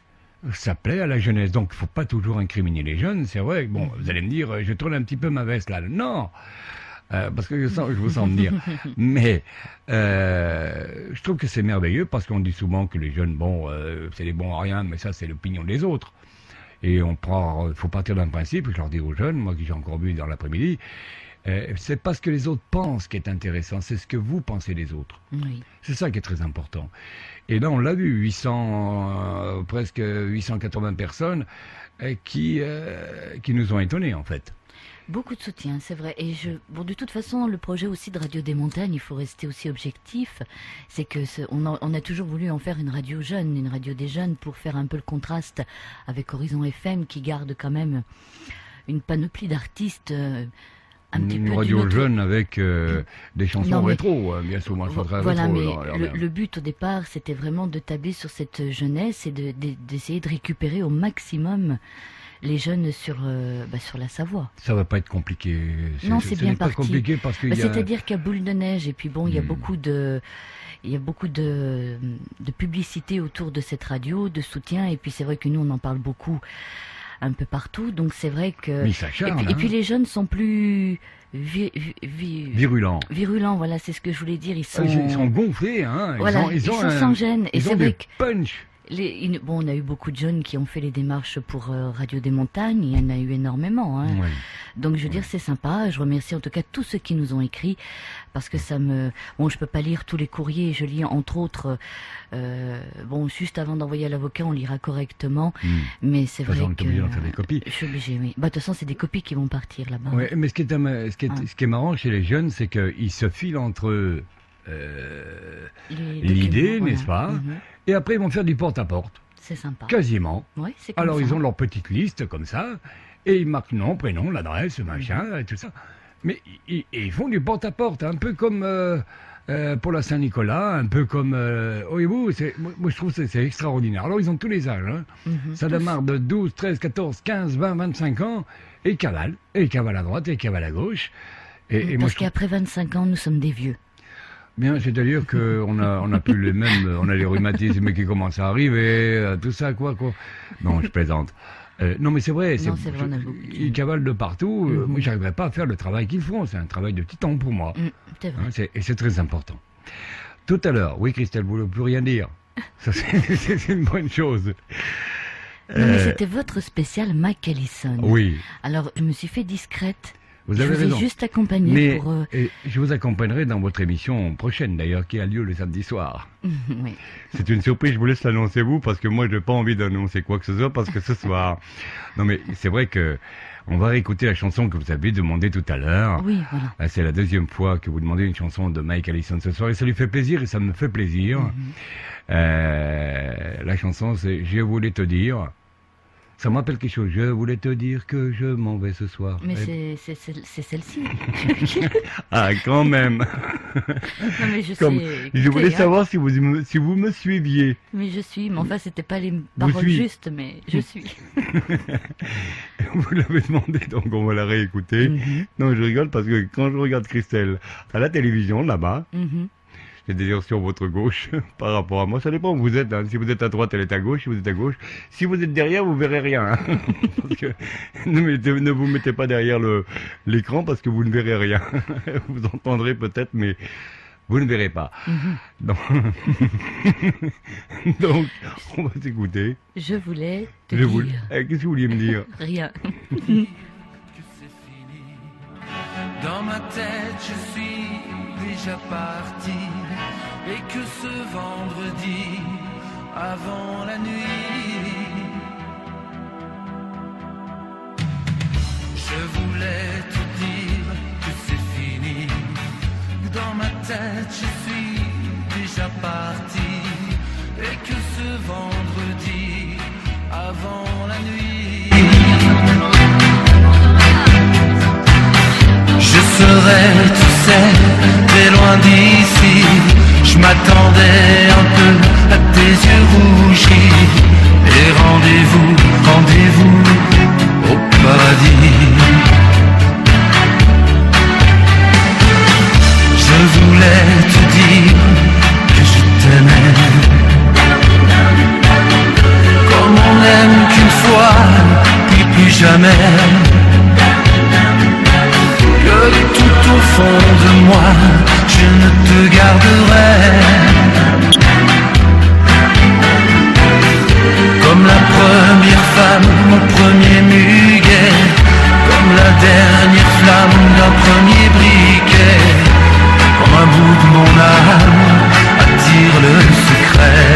à la jeunesse. Donc, il faut pas toujours incriminer les jeunes. C'est vrai, bon, vous allez me dire, je tourne un petit peu ma veste là. Non, parce que je vous sens venir. Mais je trouve que c'est merveilleux parce qu'on dit souvent que les jeunes, bon, c'est des bons à rien, mais ça, c'est l'opinion des autres. Et il faut partir d'un principe, je leur dis aux jeunes, moi qui j'ai encore vu dans l'après-midi, c'est pas ce que les autres pensent qui est intéressant, c'est ce que vous pensez des autres. oui. C'est ça qui est très important. Et là, on l'a vu, presque 880 personnes qui nous ont étonnés, en fait. Beaucoup de soutien, c'est vrai. Et bon, de toute façon, le projet aussi de Radio des Montagnes, il faut rester aussi objectif. C'est que on a toujours voulu en faire une radio jeune, une radio des jeunes, pour faire un peu le contraste avec Horizon FM, qui garde quand même une panoplie d'artistes. Un petit Une peu radio d'une autre- jeune avec des chansons Non, mais- rétro, bien souvent. Je voudrais Voilà, rétro, mais dans RDM. le but au départ, c'était vraiment de tabler sur cette jeunesse et d'essayer de récupérer au maximum les jeunes sur la Savoie. Ça va pas être compliqué. Non, ce c'est n'est bien pas parti. compliqué parce qu'il y a... C'est-à-dire qu'il y a boule de neige et puis bon, il y a beaucoup de publicité autour de cette radio, de soutien, et puis c'est vrai que nous on en parle beaucoup un peu partout. Donc c'est vrai que... Mais ça charme, et puis les jeunes sont plus virulents. virulents, voilà, c'est ce que je voulais dire. Ils sont gonflés, hein. Voilà, ils sont sans gêne. Et ils c'est ont vrai du que punch. on a eu beaucoup de jeunes qui ont fait les démarches pour Radio des Montagnes. Il y en a eu énormément. Hein. Ouais. Donc je veux dire, c'est sympa. Je remercie en tout cas tous ceux qui nous ont écrit parce que ça me... Bon, je peux pas lire tous les courriers. Je lis entre autres... bon, juste avant d'envoyer à l'avocat, on lira correctement. Mais c'est vrai on est que... obligé d'en faire des copies. Je suis obligée, oui. Bah, de toute façon, c'est des copies qui vont partir là-bas. Ouais, mais ce qui est marrant chez les jeunes, c'est qu'ils se filent entre eux l'idée, documents, n'est-ce pas? Mhm. Et après, ils vont faire du porte-à-porte. C'est sympa. Quasiment. Ouais, c'est comme Alors, ça. ils ont leur petite liste, comme ça, et ils marquent nom, prénom, l'adresse, machin, et tout ça. Mais ils font du porte-à-porte, un peu comme pour la Saint-Nicolas, un peu comme... voyez-vous, moi, je trouve que c'est extraordinaire. Alors, ils ont tous les âges, hein. Ça démarre de 12, 13, 14, 15, 20, 25 ans, et ils cavalent à droite, et ils cavalent à gauche. Et moi, Parce qu'après 25 ans, nous sommes des vieux. Bien, c'est-à-dire qu'on a plus les mêmes, on a les rhumatismes qui commencent à arriver, tout ça, quoi. Non, je plaisante. Non, mais c'est vrai, Non, c'est vrai, on a beaucoup de- ils cavalent de partout. Moi, j'arriverais pas à faire le travail qu'ils font. C'est un travail de titan pour moi. C'est vrai. Hein, et c'est très important. Tout à l'heure, oui, Christelle, vous ne voulez plus rien dire. Ça, c'est une bonne chose. Non, mais c'était votre spécial Mike Allison. Oui, Alors, je me suis fait discrète. vous Je avez vous ai raison. juste accompagné Mais pour... je vous accompagnerai dans votre émission prochaine, d'ailleurs, qui a lieu le samedi soir. oui. C'est une surprise, je vous laisse l'annoncer vous, parce que moi, je n'ai pas envie d'annoncer quoi que ce soit, parce que ce soir... Non, mais c'est vrai que on va réécouter la chanson que vous avez demandé tout à l'heure. Oui, voilà. C'est la deuxième fois que vous demandez une chanson de Mike Allison ce soir, et ça lui fait plaisir, et ça me fait plaisir. La chanson, c'est « Je voulais te dire ». Ça me rappelle quelque chose. Je voulais te dire que je m'en vais ce soir. Mais c'est celle-ci. Ah, quand même. Non, mais je Comme, sais. je écoutez, voulais hein. savoir si vous me suiviez. Mais je suis. Mais enfin, c'était pas les paroles suis. justes, mais je suis. Vous l'avez demandé, donc on va la réécouter. Non, je rigole parce que quand je regarde Christelle à la télévision, là-bas, c'est-à-dire sur votre gauche, par rapport à moi, ça dépend où vous êtes. Hein. Si vous êtes à droite, elle est à gauche. Si vous êtes à gauche, si vous êtes derrière, vous verrez rien. Hein. Parce que ne vous mettez pas derrière l'écran parce que vous ne verrez rien. Vous entendrez peut-être, mais vous ne verrez pas. Donc, donc, on va s'écouter. Je voulais te dire. Qu'est-ce que vous vouliez me dire? Rien. que c'est fini. Dans ma tête, je suis déjà parti. Et que ce vendredi, avant la nuit, je voulais te dire que c'est fini. Dans ma tête, je suis déjà parti. Et que ce vendredi, avant la nuit, je serai, tu sais, très loin d'ici. Je m'attendais un peu à tes yeux rougis. Et rendez-vous au paradis. Je voulais te dire que je t'aimais, comme on n'aime qu'une fois, puis plus jamais. Que tout au fond de moi, je ne te garderai. Comme la première femme, mon premier muguet, comme la dernière flamme d'un premier briquet, comme un bout de mon âme attire le secret.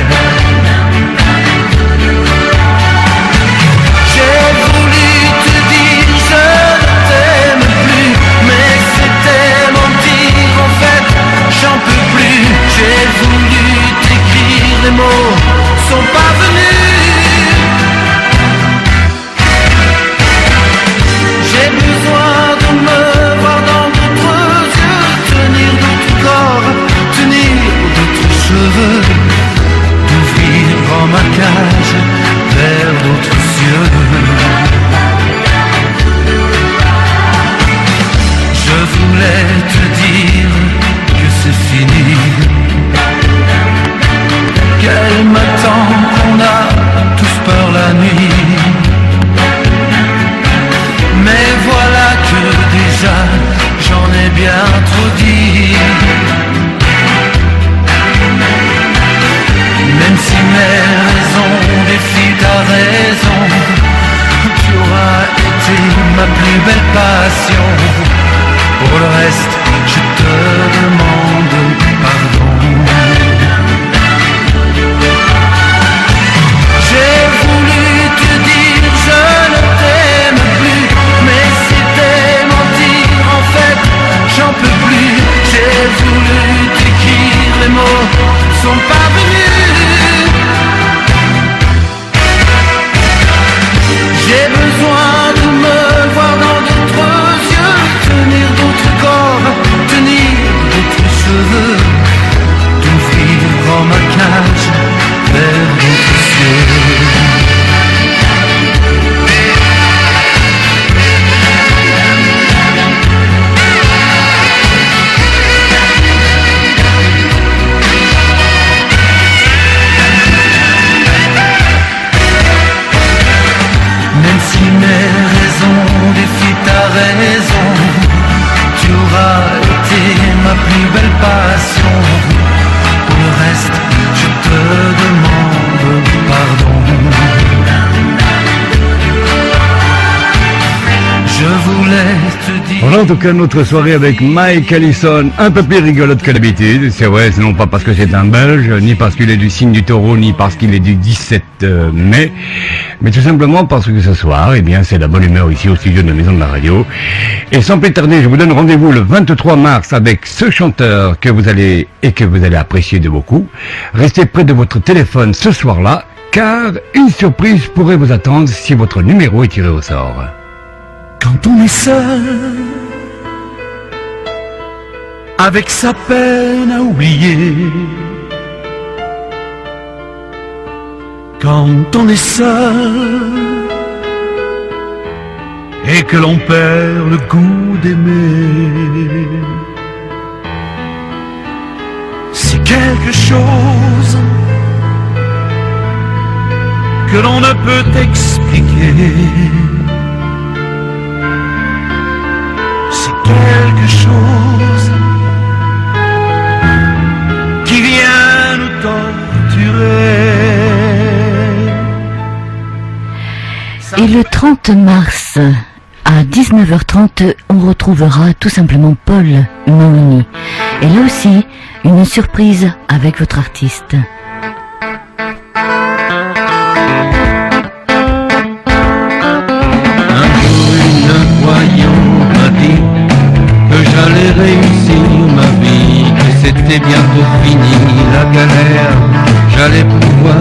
J'ai voulu te dire je ne t'aime plus, mais c'était mentir en fait, j'en peux plus. J'ai voulu t'écrire, les mots sont pas venus. plus belle passion. Pour le reste, je te demande pardon. J'ai voulu te dire je ne t'aime plus, mais c'était mentir, en fait j'en peux plus. J'ai voulu t'écrire, les mots sont pas venus. J'ai besoin de me voir dans d'autres yeux, tenir d'autres corps, tenir d'autres cheveux, t'ouvrir dans ma cage vers d'autres cieux. Même si mes raisons défient ta raison, tu auras été ma plus belle passion. Pour le reste, je te demande pardon. Je voulais te dire... Voilà en tout cas notre soirée avec Mike Allison, un peu plus rigolote que d'habitude. C'est vrai, c'est non pas parce que c'est un Belge, ni parce qu'il est du signe du taureau, ni parce qu'il est du 17 mai, mais tout simplement parce que ce soir, eh bien, c'est la bonne humeur ici au studio de la Maison de la Radio. Et sans plus tarder, je vous donne rendez-vous le 23 mars avec ce chanteur que vous allez apprécier de beaucoup. Restez près de votre téléphone ce soir-là, car une surprise pourrait vous attendre si votre numéro est tiré au sort. Quand on est seul, avec sa peine à oublier, quand on est seul, et que l'on perd le goût d'aimer, c'est quelque chose que l'on ne peut expliquer. Quelque chose qui vient nous torturer. Et le 30 mars, à 19h30, on retrouvera tout simplement Paul Mahony. Et là aussi, une surprise avec votre artiste. Un jour, une voyante m'a dit que j'allais réussir ma vie, que c'était bientôt fini la galère, j'allais pouvoir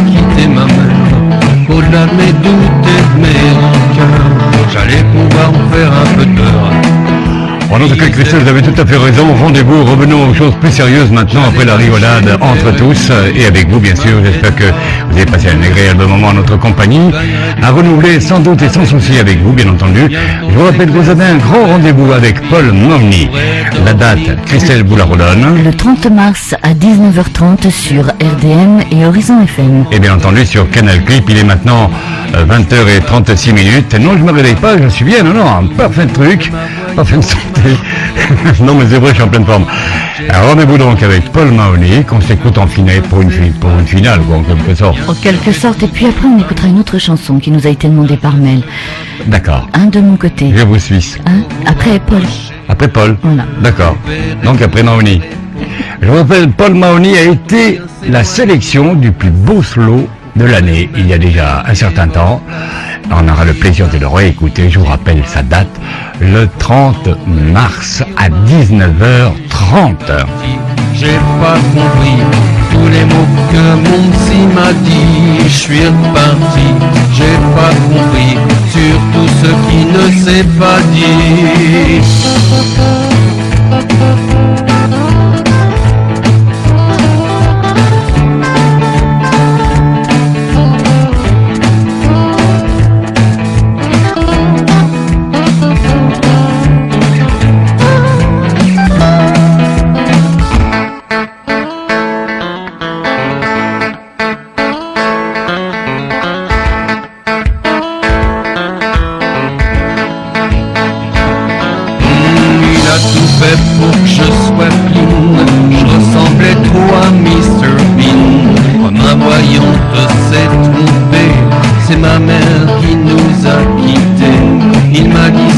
quitter ma mère, au-delà de mes doutes et de mes rancœurs, j'allais pouvoir me faire un peu peur. En tout cas, Christophe, vous avez tout à fait raison. Rendez-vous, revenons aux choses plus sérieuses maintenant, après la rigolade entre tous, et avec vous, bien sûr. J'espère que vous avez passé un agréable moment en notre compagnie, à renouveler sans doute et sans souci avec vous, bien entendu. Je vous rappelle que vous avez un grand rendez-vous avec Paul Mahony. La date, Christelle vous la redonne. Le 30 mars à 19h30 sur RDM et Horizon FM. Et bien entendu, sur Canal Clip, il est maintenant 20h36. Non, je ne me réveille pas, je suis bien, non, un parfait truc, parfait santé. Non, mais c'est vrai, je suis en pleine forme. Alors, rendez-vous donc avec Paul Mahony, qu'on s'écoute en finale pour une finale, quoi, en quelque sorte. En quelque sorte, et puis après on écoutera une autre chanson qui nous a été demandée par mail. D'accord. Un de mon côté. Je vous suis. Après Paul. Après Paul. Voilà. D'accord. Donc après Mahony. Je vous rappelle, Paul Mahony a été la sélection du plus beau slow de l'année, il y a déjà un certain temps. On aura le plaisir de le réécouter. Je vous rappelle sa date, le 30 mars à 19h30. J'ai pas compris tous les mots que mon psy m'a dit. Je suis reparti, j'ai pas compris sur tout ce qui ne s'est pas dit. Pour que je sois clean, je ressemblais trop à Mr. Bean. Ma voyante s'est trompée, c'est ma mère qui nous a quittés. Il m'a dit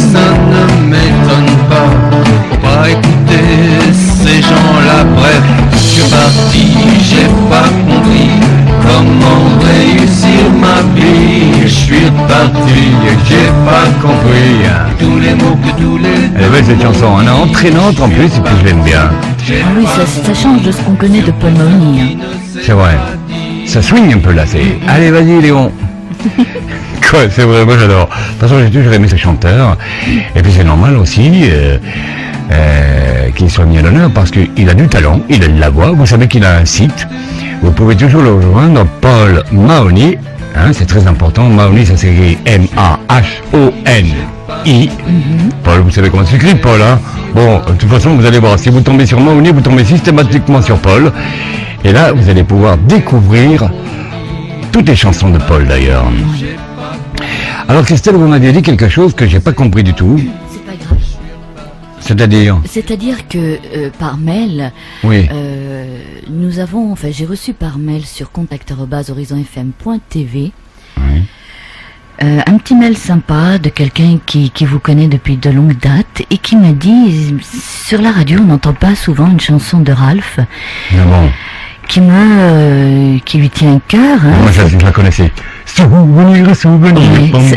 pas compris. tous les mots que tous les Elle est belle cette chanson, hein, entraînante en plus, et puis je l'aime bien. Ah oui, ça change de ce qu'on connaît de Paul Mahoney. Hein. C'est vrai. Ça swing un peu là, c'est... Allez, vas-y Léon. Quoi, c'est vrai, moi j'adore. De toute façon, j'ai toujours aimé ce chanteur. Et puis c'est normal aussi qu'il soit mis à l'honneur parce qu'il a du talent, il a de la voix. Vous savez qu'il a un site. Vous pouvez toujours le rejoindre, Paul Mahoney. Hein, c'est très important. Mahoney, ça s'écrit M-A-H-O-N-I. Paul, vous savez comment ça s'écrit, Paul, hein? Bon, de toute façon, vous allez voir. Si vous tombez sur Mahoney, vous tombez systématiquement sur Paul. Et là, vous allez pouvoir découvrir toutes les chansons de Paul, d'ailleurs. Alors, Christelle, vous m'aviez dit quelque chose que j'ai pas compris du tout. C'est pas grave. C'est-à-dire que par mail, Oui. nous avons, enfin j'ai reçu par mail sur contact@horizonfm.tv Oui. un petit mail sympa de quelqu'un qui vous connaît depuis de longues dates et qui m'a dit, sur la radio on n'entend pas souvent une chanson de Ralph Mais bon, qui lui tient à cœur. Hein, moi je la connaissais. Souvenir,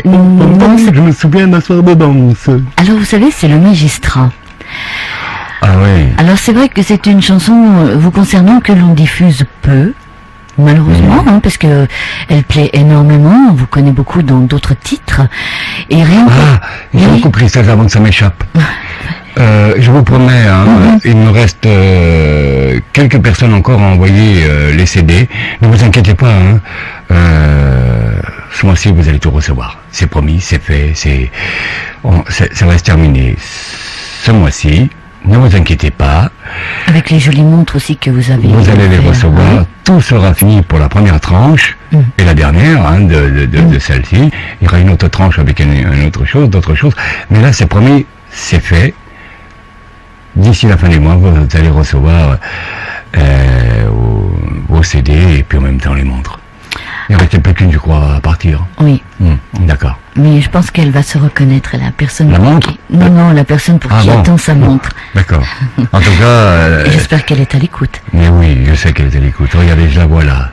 Oui, je me souviens d'un soir de danse. Alors vous savez, c'est le magistrat. Ah oui. Alors c'est vrai que c'est une chanson vous concernant que l'on diffuse peu, malheureusement, hein, parce que elle plaît énormément, on vous connaît beaucoup dans d'autres titres, et rien que... Ah, j'ai Oui. compris ça avant que ça m'échappe. Je vous promets, hein, il me reste quelques personnes encore à envoyer les CD. Ne vous inquiétez pas, hein. Ce mois-ci, vous allez tout recevoir. C'est promis, c'est fait, ça va se terminer. Ce mois-ci, ne vous inquiétez pas. Avec les jolies montres aussi que vous avez. Vous allez les offert, recevoir. hein. Tout sera fini pour la première tranche. Et la dernière, hein, de celle-ci. Il y aura une autre tranche avec une autre chose, d'autres choses. Mais là, c'est promis, c'est fait. D'ici la fin du mois, vous allez recevoir vos CD et puis en même temps les montres. Il ne restait plus qu'une, je crois, à partir. Oui, D'accord. mais je pense qu'elle va se reconnaître, la personne. La pour montre qui... Non, la personne pour qui bon. attend sa montre. D'accord. En tout cas... Et j'espère qu'elle est à l'écoute. Mais oui, je sais qu'elle est à l'écoute. Regardez, je la vois là.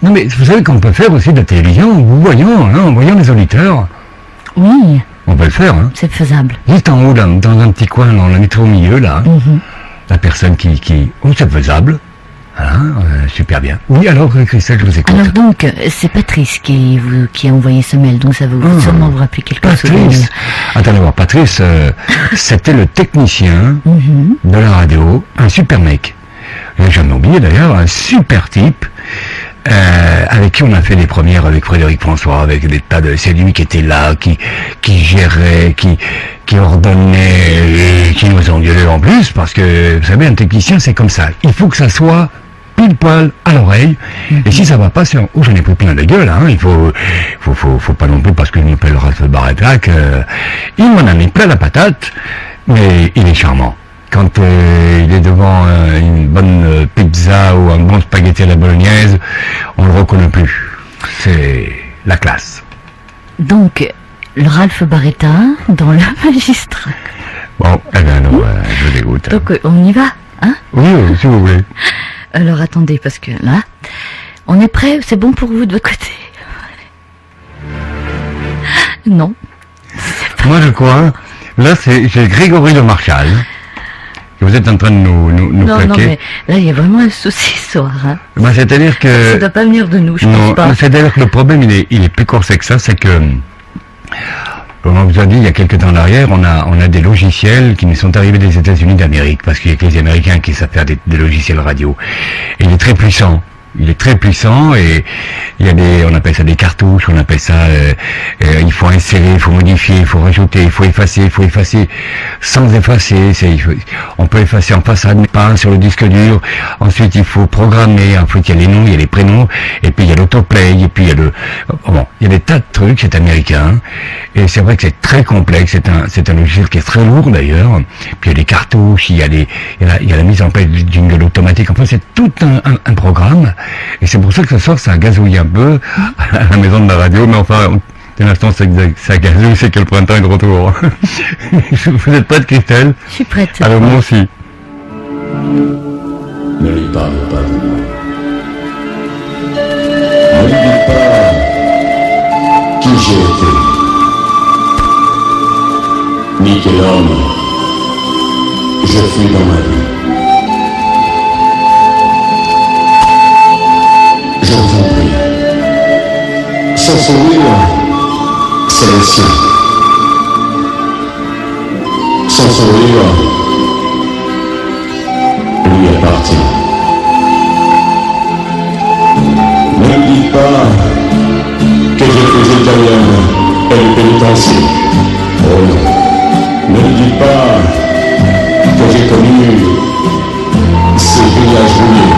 Non mais vous savez qu'on peut faire aussi de la télévision, en vous voyant, hein, en voyant les auditeurs. Oui, On peut le faire, hein. c'est faisable. Juste en haut, là, dans un petit coin, on la mettrait au milieu, là. La personne qui... Oh, c'est faisable. Hein, super bien. Oui, alors, Christelle, je vous écoute. Alors donc, c'est Patrice qui a envoyé ce mail, donc ça va sûrement vous rappeler quelque chose. Patrice. Attendez voir, Patrice, c'était le technicien de la radio, un super mec. Je l'ai jamais oublié d'ailleurs, un super type. Avec qui on a fait les premières avec Frédéric François, avec des tas de... C'est lui qui était là, qui gérait, qui ordonnait, et qui nous engueulait en plus, parce que, vous savez, un technicien, c'est comme ça. Il faut que ça soit pile poil à l'oreille, et si ça va pas, c'est... Oh, j'en ai pris plein de gueule, hein, il faut pas non plus, parce que je m'appelle Ralph Barretta, il m'en a mis plein la patate, mais il est charmant. Quand il est devant une bonne pizza ou un bon spaghetti à la bolognaise, on le reconnaît plus. C'est la classe. Donc, le Ralph Barretta dans le magistrat. Bon, eh bien non, je vous dégoûte. Donc, on y va, hein? Oui, si vous voulez. Alors, attendez, parce que là, on est prêt? C'est bon pour vous de votre côté? Non. Moi, je crois, là, c'est Grégory Le Marchal. Vous êtes en train de nous Non, plaquer. non, mais là, il y a vraiment un souci ce soir, hein. Bah, c'est-à-dire que... Ça doit pas venir de nous, je pense pas. C'est-à-dire que le problème, il est plus corsé que ça, c'est que... Comme on vous a dit, il y a quelques temps en arrière, on a des logiciels qui nous sont arrivés des États-Unis d'Amérique, parce qu'il y a que les Américains qui savent faire des logiciels radio. Et il est très puissant. Il est très puissant et il y a on appelle ça des cartouches, on appelle ça, il faut insérer, il faut modifier, il faut rajouter, il faut effacer, sans effacer, on peut effacer en façade, mais pas sur le disque dur. Ensuite, il faut programmer, ensuite il y a les noms, il y a les prénoms, et puis il y a l'autoplay, et puis il y a il y a des tas de trucs, c'est américain, et c'est vrai que c'est très complexe, c'est un logiciel qui est très lourd d'ailleurs, puis il y a des cartouches, il y a la mise en place du jingle automatique, enfin c'est tout un programme. Et c'est pour ça que ce soir, ça gazouille un peu à la maison de la radio, mais enfin, dès l'instant, ça gazouille, c'est que le printemps est de retour. Vous êtes prête, Christelle? Je suis prête. Alors, moi aussi. Ne lui parle pas de moi. Ne lui dis pas qui j'ai été. ni quel homme je fus dans ma vie. Je vous en prie. Son sourire, c'est le sien. Son sourire lui appartient. Ne me dites pas que j'ai fait italienne et le pénitencier. Oh non. Ne me dites pas que j'ai connu ces villages rouillés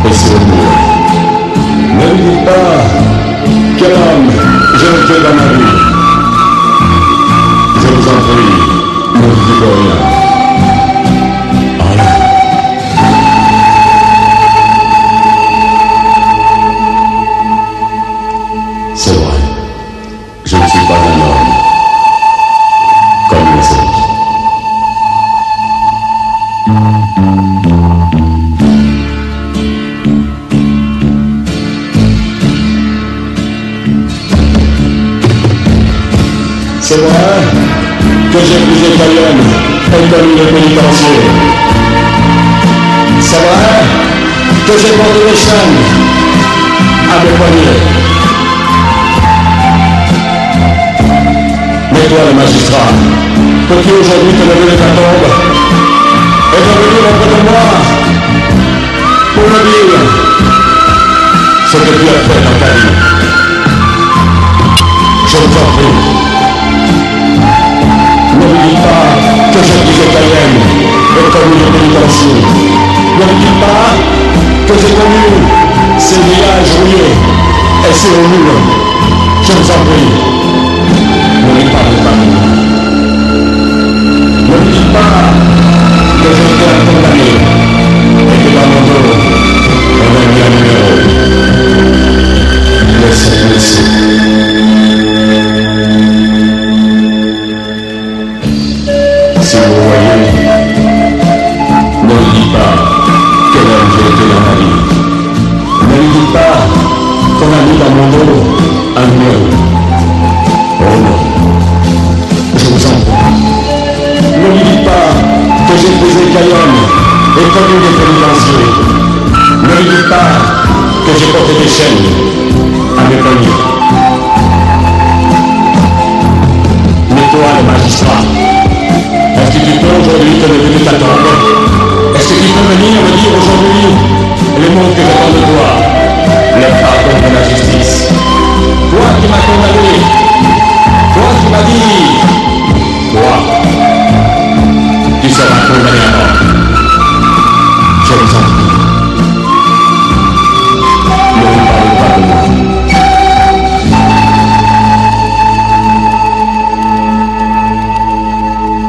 et ces murs. Ne me dites pas quel homme j'ai été dans ma vie. Je vous en prie, ne me dites rien. Rien. C'est vrai, je ne suis pas un homme comme les autres. C'est vrai que j'ai pris italienne et connu le pénitencier. C'est vrai que j'ai porté les chaînes à mes poignets. Mais toi, le magistrat, peux-tu aujourd'hui te lever de ta tombe et de venir auprès de moi pour me dire ce que tu as fait dans ta vie? Je vous en prie. Ne me dites pas que j'ai pris italienne et connu le pénitencier. Ne me dites pas que j'ai connu ces villages rouillés et ces hauts murs. Je vous en prie. Ne me parlez pas de moi. Ne me dites pas que j'ai été un condamné et que dans mon dos, on a mis un numéro. Laissez. Si vous voyez, ne me dites pas quel homme j'ai été dans ma vie. Ne me dites pas qu'on a mis dans mon dos un numéro. Oh non, je vous en prie. Ne me dites pas que j'ai posé Cayenne et connu des pénitenciers. Ne me dites pas que j'ai porté des chaînes à mes poignets. Mais toi, le magistrat, est-ce que tu peux aujourd'hui te lever de ta tombe? Est-ce que tu peux venir me dire aujourd'hui les mots que j'attends de toi? Le pardon de la justice. Toi qui m'as condamné. Toi qui m'as dit. Toi. Tu seras condamné à mort. Je vous en prie. Ne vous parlez pas de moi.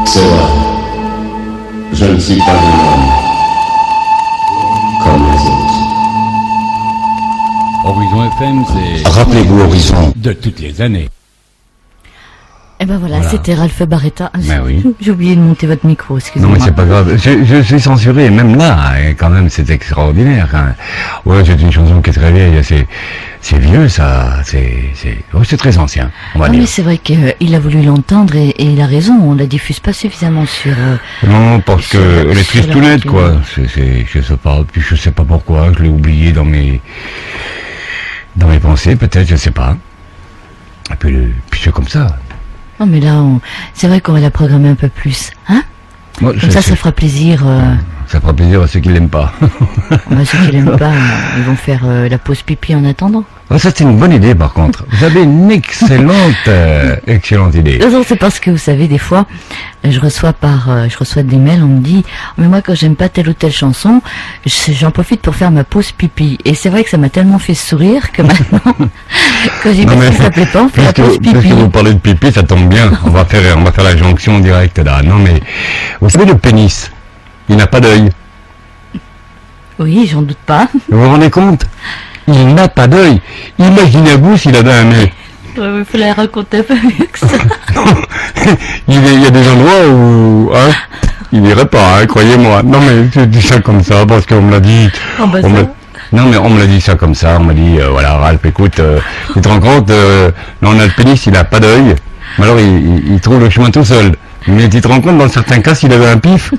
C'est vrai, je ne suis pas un homme comme les autres. Horizon FM, c'est Rappelez-vous Horizon. de toutes les années. Et ben voilà, Voilà. c'était Ralph Barretta. Ben oui. J'ai oublié de monter votre micro, Non excusez-moi. mais c'est pas grave, je suis censuré, et même là, et quand même c'est extraordinaire. Hein. Ouais, c'est une chanson qui est très vieille, c'est vieux ça, c'est très ancien, on va Ah, mais dire. c'est vrai qu'il a voulu l'entendre et il a raison, on la diffuse pas suffisamment sur... Non, parce sur- que elle est sur la tristounette radio. quoi, je sais pas, puis je sais pas pourquoi, je l'ai oublié dans mes pensées peut-être, je sais pas. Et puis c'est comme ça. Non mais là, c'est vrai qu'on va la programmer un peu plus, hein? Moi, Comme ça fera plaisir. Ça fera plaisir à ceux qui l'aiment pas. Ceux qui l'aiment pas, ils vont faire la pause pipi en attendant. Ah, ça c'est une bonne idée par contre. Vous avez une excellente idée. Non, c'est parce que vous savez, des fois, je reçois des mails, on me dit, mais moi quand j'aime pas telle ou telle chanson, j'en profite pour faire ma pause pipi. Et c'est vrai que ça m'a tellement fait sourire que maintenant, quand j'ai Non, dit mais ça s'appelait pas, on fait la pause puisque pipi. vous parlez de pipi, ça tombe bien. On va faire la jonction directe là. Non mais, vous savez le pénis, il n'a pas d'œil. Oui, j'en doute pas. Vous vous rendez compte? Il n'a pas d'œil. Imaginez-vous s'il avait un nez. Il fallait raconter un peu mieux que ça. Il y a des endroits où, hein, il irait pas, hein, croyez-moi. Non mais je dis ça comme ça parce qu'on me l'a dit. Oh, bah, On me- ça. Non mais on me l'a dit ça comme ça. On m'a dit voilà Ralph, écoute, tu te rends compte, là on a le pénis, il a pas d'œil. Mais alors il trouve le chemin tout seul. Mais tu te rends compte, dans certains cas, s'il avait un pif,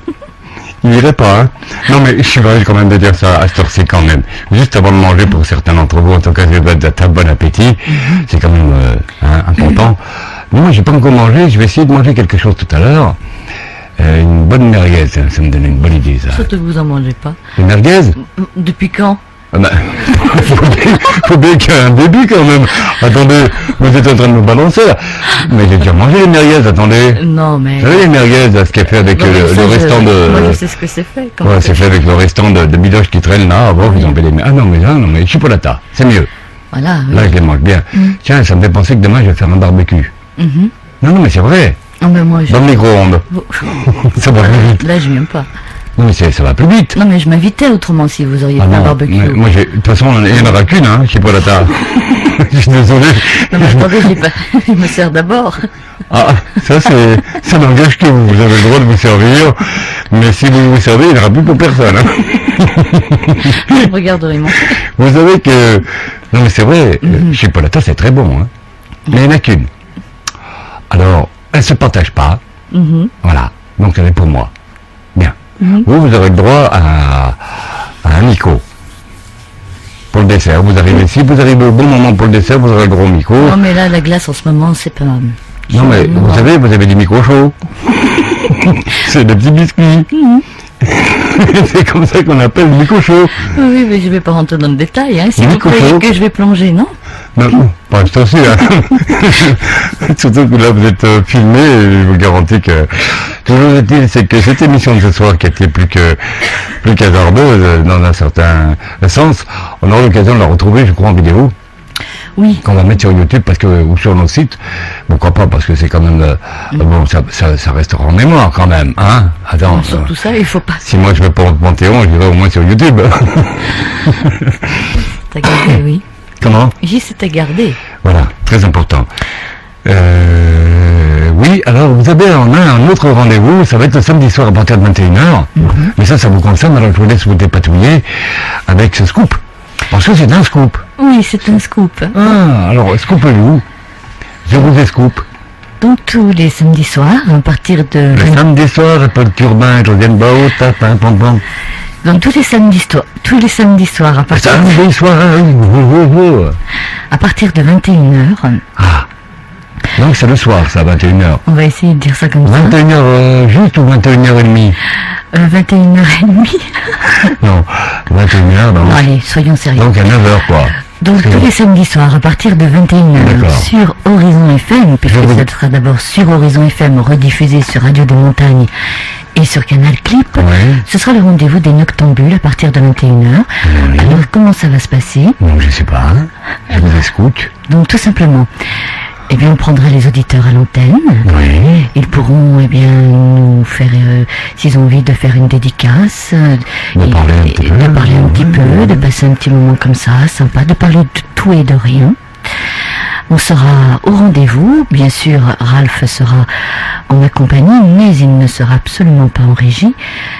il n'irait pas, hein. Non, mais je suis obligé quand même de dire ça à cette heure-ci quand même. Juste avant de manger, pour certains d'entre vous, en tout cas, je vais être à bon appétit. C'est quand même important. Mais moi, j'ai pas encore mangé. Je vais essayer de manger quelque chose tout à l'heure. Une bonne merguez, ça me donne une bonne idée, ça. Surtout que vous en mangez pas. Une merguez? Depuis quand? Ah bah, faut bien qu'il y ait un début quand même. Attendez, vous êtes en train de me balancer là. Mais j'ai déjà mangé les merguez, attendez. Non, mais... Vous savez les merguez, là, ce qu'elle fait avec Non, mais le ça, restant de... Moi, je sais ce que c'est fait. Quand Ouais, on c'est fait avec le restant de bidoche qui traîne là. Bon, vous en faites des... Ah non, mais chipolata, c'est mieux. Voilà, oui. Là, je les mange bien. Tiens, ça me fait penser que demain, je vais faire un barbecue. Mhm. Non, mais c'est vrai. Non, mais moi, je... Dans le micro-ondes. Ça va plus vite. Là, je viens pas. Non, mais ça va plus vite. Non, mais je m'invitais autrement si vous auriez fait un non, barbecue. mais moi, de toute façon, il n'y en aura qu'une, hein, chipolata. Je suis désolé. Non, mais attendez, je me sers d'abord. Ah, ça n'engage que vous. Vous avez le droit de vous servir, mais si vous vous servez, il n'y en aura plus pour personne. Hein. Je regarderai mon... Vous savez que... Non, mais c'est vrai, chipolata, c'est très bon, hein. Mais il n'y en a qu'une. Alors, elle se partage pas. Voilà. Donc, elle est pour moi. Bien. Vous aurez le droit à un Mico. Pour le dessert, vous arrivez, si vous arrivez au bon moment pour le dessert, vous aurez le droit au Mico. Non, mais là, la glace, en ce moment, c'est pas... Non, mais vous savez, vous avez des micros chauds. C'est des petits biscuits. C'est comme ça qu'on appelle le micro chaud. Oui, mais je vais pas rentrer dans le détail, hein. Si Le vous micro croyez chaud. que je vais plonger, non? Non, pas je t'en suis, hein. Surtout que là, vous êtes filmé, et je vous garantis que... Toujours est-il, c'est que cette émission de ce soir, qui était plus qu'hasardeuse, dans un certain sens, on aura l'occasion de la retrouver, je crois, en vidéo. Oui. Qu'on va mettre sur YouTube parce que, ou sur nos sites. Pourquoi pas, parce que c'est quand même, bon, ça restera en mémoire quand même, hein. Attends. Surtout ça, il faut pas... Si moi je vais pas au Panthéon, je vais au moins sur YouTube. T'as gardé, oui. Comment? J'y c'était gardé. Voilà, très important. Oui, alors vous avez en main un autre rendez-vous, ça va être le samedi soir à partir de 21h. Mais ça vous concerne, alors je vous laisse vous dépatouiller avec ce scoop. Parce que c'est un scoop. Oui, c'est un scoop. Ah, alors scoopez-vous. Je vous ai scoop. Donc tous les samedis soirs, à partir de... Le samedi soir, Paul Turbin, Josiane Bao, tapin, pam, pam. Donc tous les samedis soirs, à partir Samedi soir, à partir de 21h, Ah. Donc c'est le soir, ça, 21h. on va essayer de dire ça comme ça. 21h juste ou 21h30? 21h30. Non, 21h, donc. Allez, soyons sérieux. Donc à 9h, quoi. Donc C'est tous bon. les samedis soirs, à partir de 21h, D'accord. sur Horizon FM, puisque Je vous- ça sera d'abord sur Horizon FM, rediffusé sur Radio des Montagnes et sur Canal Clip. Oui. Ce sera le rendez-vous des Noctambules à partir de 21h. Oui. Alors comment ça va se passer? Donc je sais pas, hein. Je vous écoute. Donc tout simplement, eh bien on prendra les auditeurs à l'antenne. Oui. Ils pourront, eh bien, nous faire, s'ils ont envie de faire une dédicace, De parler un petit peu. de parler un petit Oui, peu, oui. de passer un petit moment comme ça, sympa, de parler de tout et de rien. On sera au rendez-vous, bien sûr, Ralph sera en ma compagnie, mais il ne sera absolument pas en régie,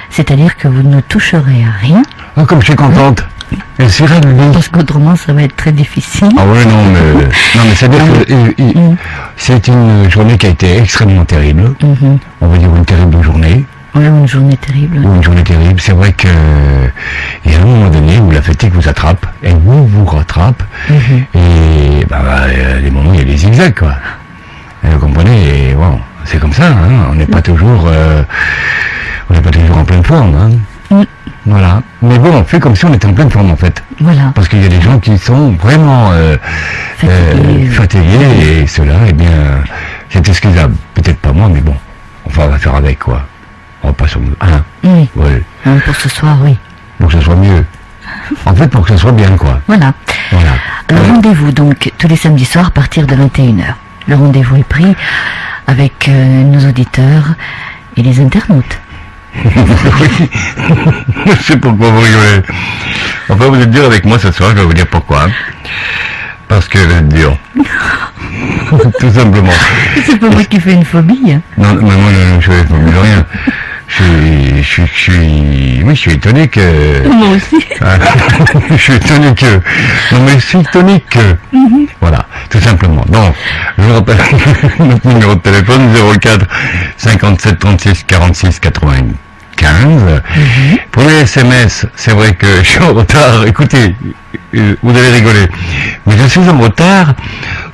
c'est-à-dire que vous ne toucherez à rien, Ah, comme je suis contente. Elle s'est lui. parce qu'autrement ça va être très difficile. Ah ouais, non, mais c'est-à-dire que c'est une journée qui a été extrêmement terrible. Mhm. On va dire une terrible journée. Ouais, une journée terrible. Ou une journée terrible. C'est vrai que il y a un moment donné où la fatigue vous attrape et vous rattrape. Et les moments où il y a des zigzags, quoi. Et vous comprenez, et bon, c'est comme ça, hein. On n'est pas toujours en pleine forme, hein. Voilà. Mais bon, on fait comme si on était en pleine forme, en fait. Voilà. Parce qu'il y a des gens qui sont vraiment fatigués, et cela, eh bien, c'est excusable. Peut-être pas moi, mais bon, on va faire avec, quoi. On va pas sur... Hein, Oui. ouais, Hein, pour ce soir, oui. pour que ce soit mieux. En fait, pour que ce soit bien, quoi. Voilà. Voilà. Alors, rendez-vous donc tous les samedis soirs à partir de 21h. Le rendez-vous est pris avec nos auditeurs et les internautes. Oui. Je sais pourquoi vous rigolez. Enfin, vous êtes dur avec moi ce soir, je vais vous dire pourquoi. Parce que vous êtes dur. Tout simplement. C'est pas moi qui fais une phobie. Hein. Non, mais moi, je fais rien. Oui, je suis étonné que... Moi aussi. Je suis étonné que... Non, mais je suis étonné que... Voilà, tout simplement. Donc, je vous rappelle notre numéro de téléphone, 04 57 36 46 95. Pour les SMS, c'est vrai que je suis en retard. Écoutez, vous allez rigoler. Mais je suis en retard